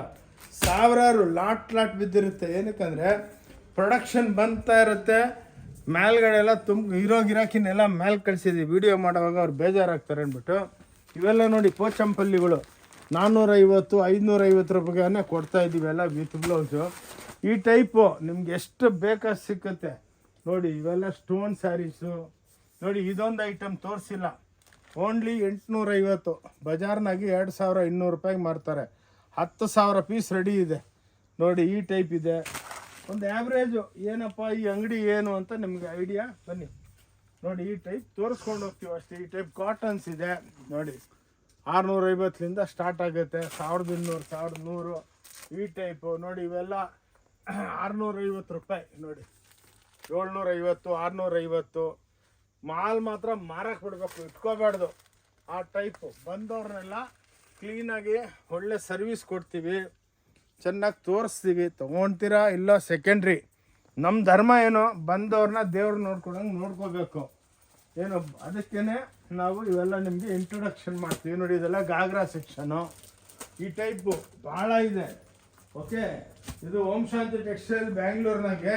ಸಾವಿರಾರು ಲಾಟ್ ಬಿದ್ದಿರುತ್ತೆ. ಏನಕ್ಕಂದರೆ ಪ್ರೊಡಕ್ಷನ್ ಬಂತಾ ಇರುತ್ತೆ, ಮೇಲ್ಗಡೆ ಎಲ್ಲ ಇರೋ ಗಿರಾಕಿನೆಲ್ಲ ಮೇಲೆ ಕಳಿಸಿದ್ವಿ. ವಿಡಿಯೋ ಮಾಡೋವಾಗ ಅವ್ರು ಬೇಜಾರಾಗ್ತಾರೆ ಅಂದ್ಬಿಟ್ಟು ಇವೆಲ್ಲ ನೋಡಿ ಪೋಚಂಪಲ್ಲಿಗಳು 450 550 ರೂಪಾಯಿಗೆ ಕೊಡ್ತಾ ಇದ್ದೀವಿ ಎಲ್ಲ ವಿತ್ ಬ್ಲೌಸು. ಈ ಟೈಪು ನಿಮ್ಗೆ ಎಷ್ಟು ಬೇಕಾದ ಸಿಕ್ಕುತ್ತೆ ನೋಡಿ. ಇವೆಲ್ಲ ಸ್ಟೋನ್ ಸ್ಯಾರೀಸು ನೋಡಿ. ಇದೊಂದು ಐಟಮ್ ತೋರಿಸಿಲ್ಲ, ಓನ್ಲಿ 850. ಬಜಾರ್ನಾಗಿ 2200 ರೂಪಾಯಿಗೆ ಮಾರ್ತಾರೆ. 10,000 ಪೀಸ್ ರೆಡಿ ಇದೆ ನೋಡಿ. ಈ ಟೈಪ್ ಇದೆ. ಒಂದು ಆ್ಯಾವ್ರೇಜು ಏನಪ್ಪ ಈ ಅಂಗಡಿ ಏನು ಅಂತ ನಿಮಗೆ ಐಡಿಯಾ ಬನ್ನಿ ನೋಡಿ. ಈ ಟೈಪ್ ತೋರಿಸ್ಕೊಂಡು ಹೋಗ್ತೀವಿ ಅಷ್ಟೇ. ಈ ಟೈಪ್ ಕಾಟನ್ಸ್ ಇದೆ ನೋಡಿ. 650ಲಿಂದ ಸ್ಟಾರ್ಟ್ ಆಗುತ್ತೆ. 1200 1100 ಈ ಟೈಪು ನೋಡಿ, ಇವೆಲ್ಲ 650 ರೂಪಾಯಿ ನೋಡಿ, 750, 650. ಮಾಲ್ ಮಾತ್ರ ಮಾರಕ್ಕೆ ಬಿಡಬೇಕು, ಇಟ್ಕೋಬಾರ್ದು. ಆ ಟೈಪು ಬಂದವ್ರನ್ನೆಲ್ಲ ಕ್ಲೀನಾಗಿ ಒಳ್ಳೆ ಸರ್ವಿಸ್ ಕೊಡ್ತೀವಿ, ಚೆನ್ನಾಗಿ ತೋರಿಸ್ತೀವಿ. ತೊಗೊಳ್ತೀರಾ ಇಲ್ಲ ಸೆಕೆಂಡ್ರಿ. ನಮ್ಮ ಧರ್ಮ ಏನೋ ಬಂದವ್ರನ್ನ ದೇವ್ರು ನೋಡ್ಕೊಳಂಗೆ ನೋಡ್ಕೋಬೇಕು ಏನು. ಅದಕ್ಕೇ ನಾವು ಇವೆಲ್ಲ ನಿಮಗೆ ಇಂಟ್ರೊಡಕ್ಷನ್ ಮಾಡ್ತೀವಿ. ನೋಡಿ, ಇದೆಲ್ಲ ಗಾಗ್ರಾ ಸೆಕ್ಷನು. ಈ ಟೈಪು ಭಾಳ ಇದೆ. ಓಕೆ, ಇದು ಓಂ ಶಾಂತಿ ಟೆಕ್ಸ್ಟೈಲ್ ಬ್ಯಾಂಗ್ಳೂರ್ನಾಗೆ.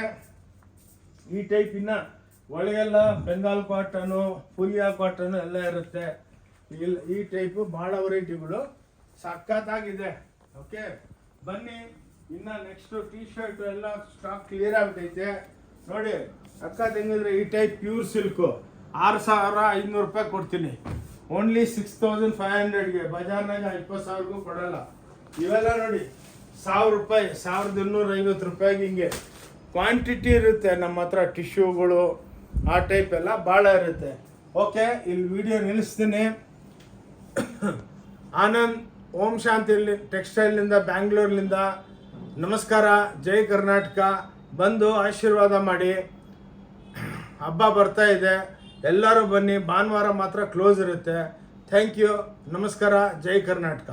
ಈ ಟೈಪಿನ ಒಳಗೆಲ್ಲ ಬೆಂಗಾಲ್ ಕಾಟನು, ಫುಲಿಯಾ ಕಾಟನು ಎಲ್ಲ ಇರುತ್ತೆ. ಈ ಟೈಪು ಭಾಳ ವೆರೈಟಿಗಳು ಸಖತ್ತಾಗಿದೆ. ಓಕೆ, ಬನ್ನಿ. ಇನ್ನು ನೆಕ್ಸ್ಟು ಟೀ ಶರ್ಟ್ ಎಲ್ಲ ಸ್ಟಾಕ್ ಕ್ಲಿಯರ್ ಆಗ್ಬಿಟ್ಟೈತೆ. ನೋಡಿ ಅಕ್ಕ ತಂಗಿದ್ರೆ, ಈ ಟೈಪ್ ಪ್ಯೂರ್ ಸಿಲ್ಕು 6500 ರೂಪಾಯಿ ಕೊಡ್ತೀನಿ. ಓನ್ಲಿ 6500ಗೆ. ಬಜಾರ್ನಾಗ 20,000ಗೂ ಕೊಡಲ್ಲ. ಇವೆಲ್ಲ ನೋಡಿ 1000 ರೂಪಾಯಿ, 1250 ರೂಪಾಯಿಗೆ. ಹಿಂಗೆ ಕ್ವಾಂಟಿಟಿ ಇರುತ್ತೆ ನಮ್ಮ ಹತ್ರ. ಟಿಶ್ಯೂಗಳು ಆ ಟೈಪ್ ಎಲ್ಲ ಭಾಳ ಇರುತ್ತೆ. ಓಕೆ, ಇಲ್ಲಿ ವಿಡಿಯೋ ನಿಲ್ಲಿಸ್ತೀನಿ. ಆನಂದ್ ಓಂ ಶಾಂತಿ ಟೆಕ್ಸ್ಟೈಲ್ನಿಂದ, ಬ್ಯಾಂಗ್ಳೂರ್ನಿಂದ ನಮಸ್ಕಾರ. ಜೈ ಕರ್ನಾಟಕ. ಬಂದು ಆಶೀರ್ವಾದ ಮಾಡಿ. ಹಬ್ಬ ಬರ್ತಾ ಇದೆ, ಎಲ್ಲರೂ ಬನ್ನಿ. ಭಾನುವಾರ ಮಾತ್ರ ಕ್ಲೋಸ್ ಇರುತ್ತೆ. Thank you. ನಮಸ್ಕಾರ. ಜೈ ಕರ್ನಾಟಕ.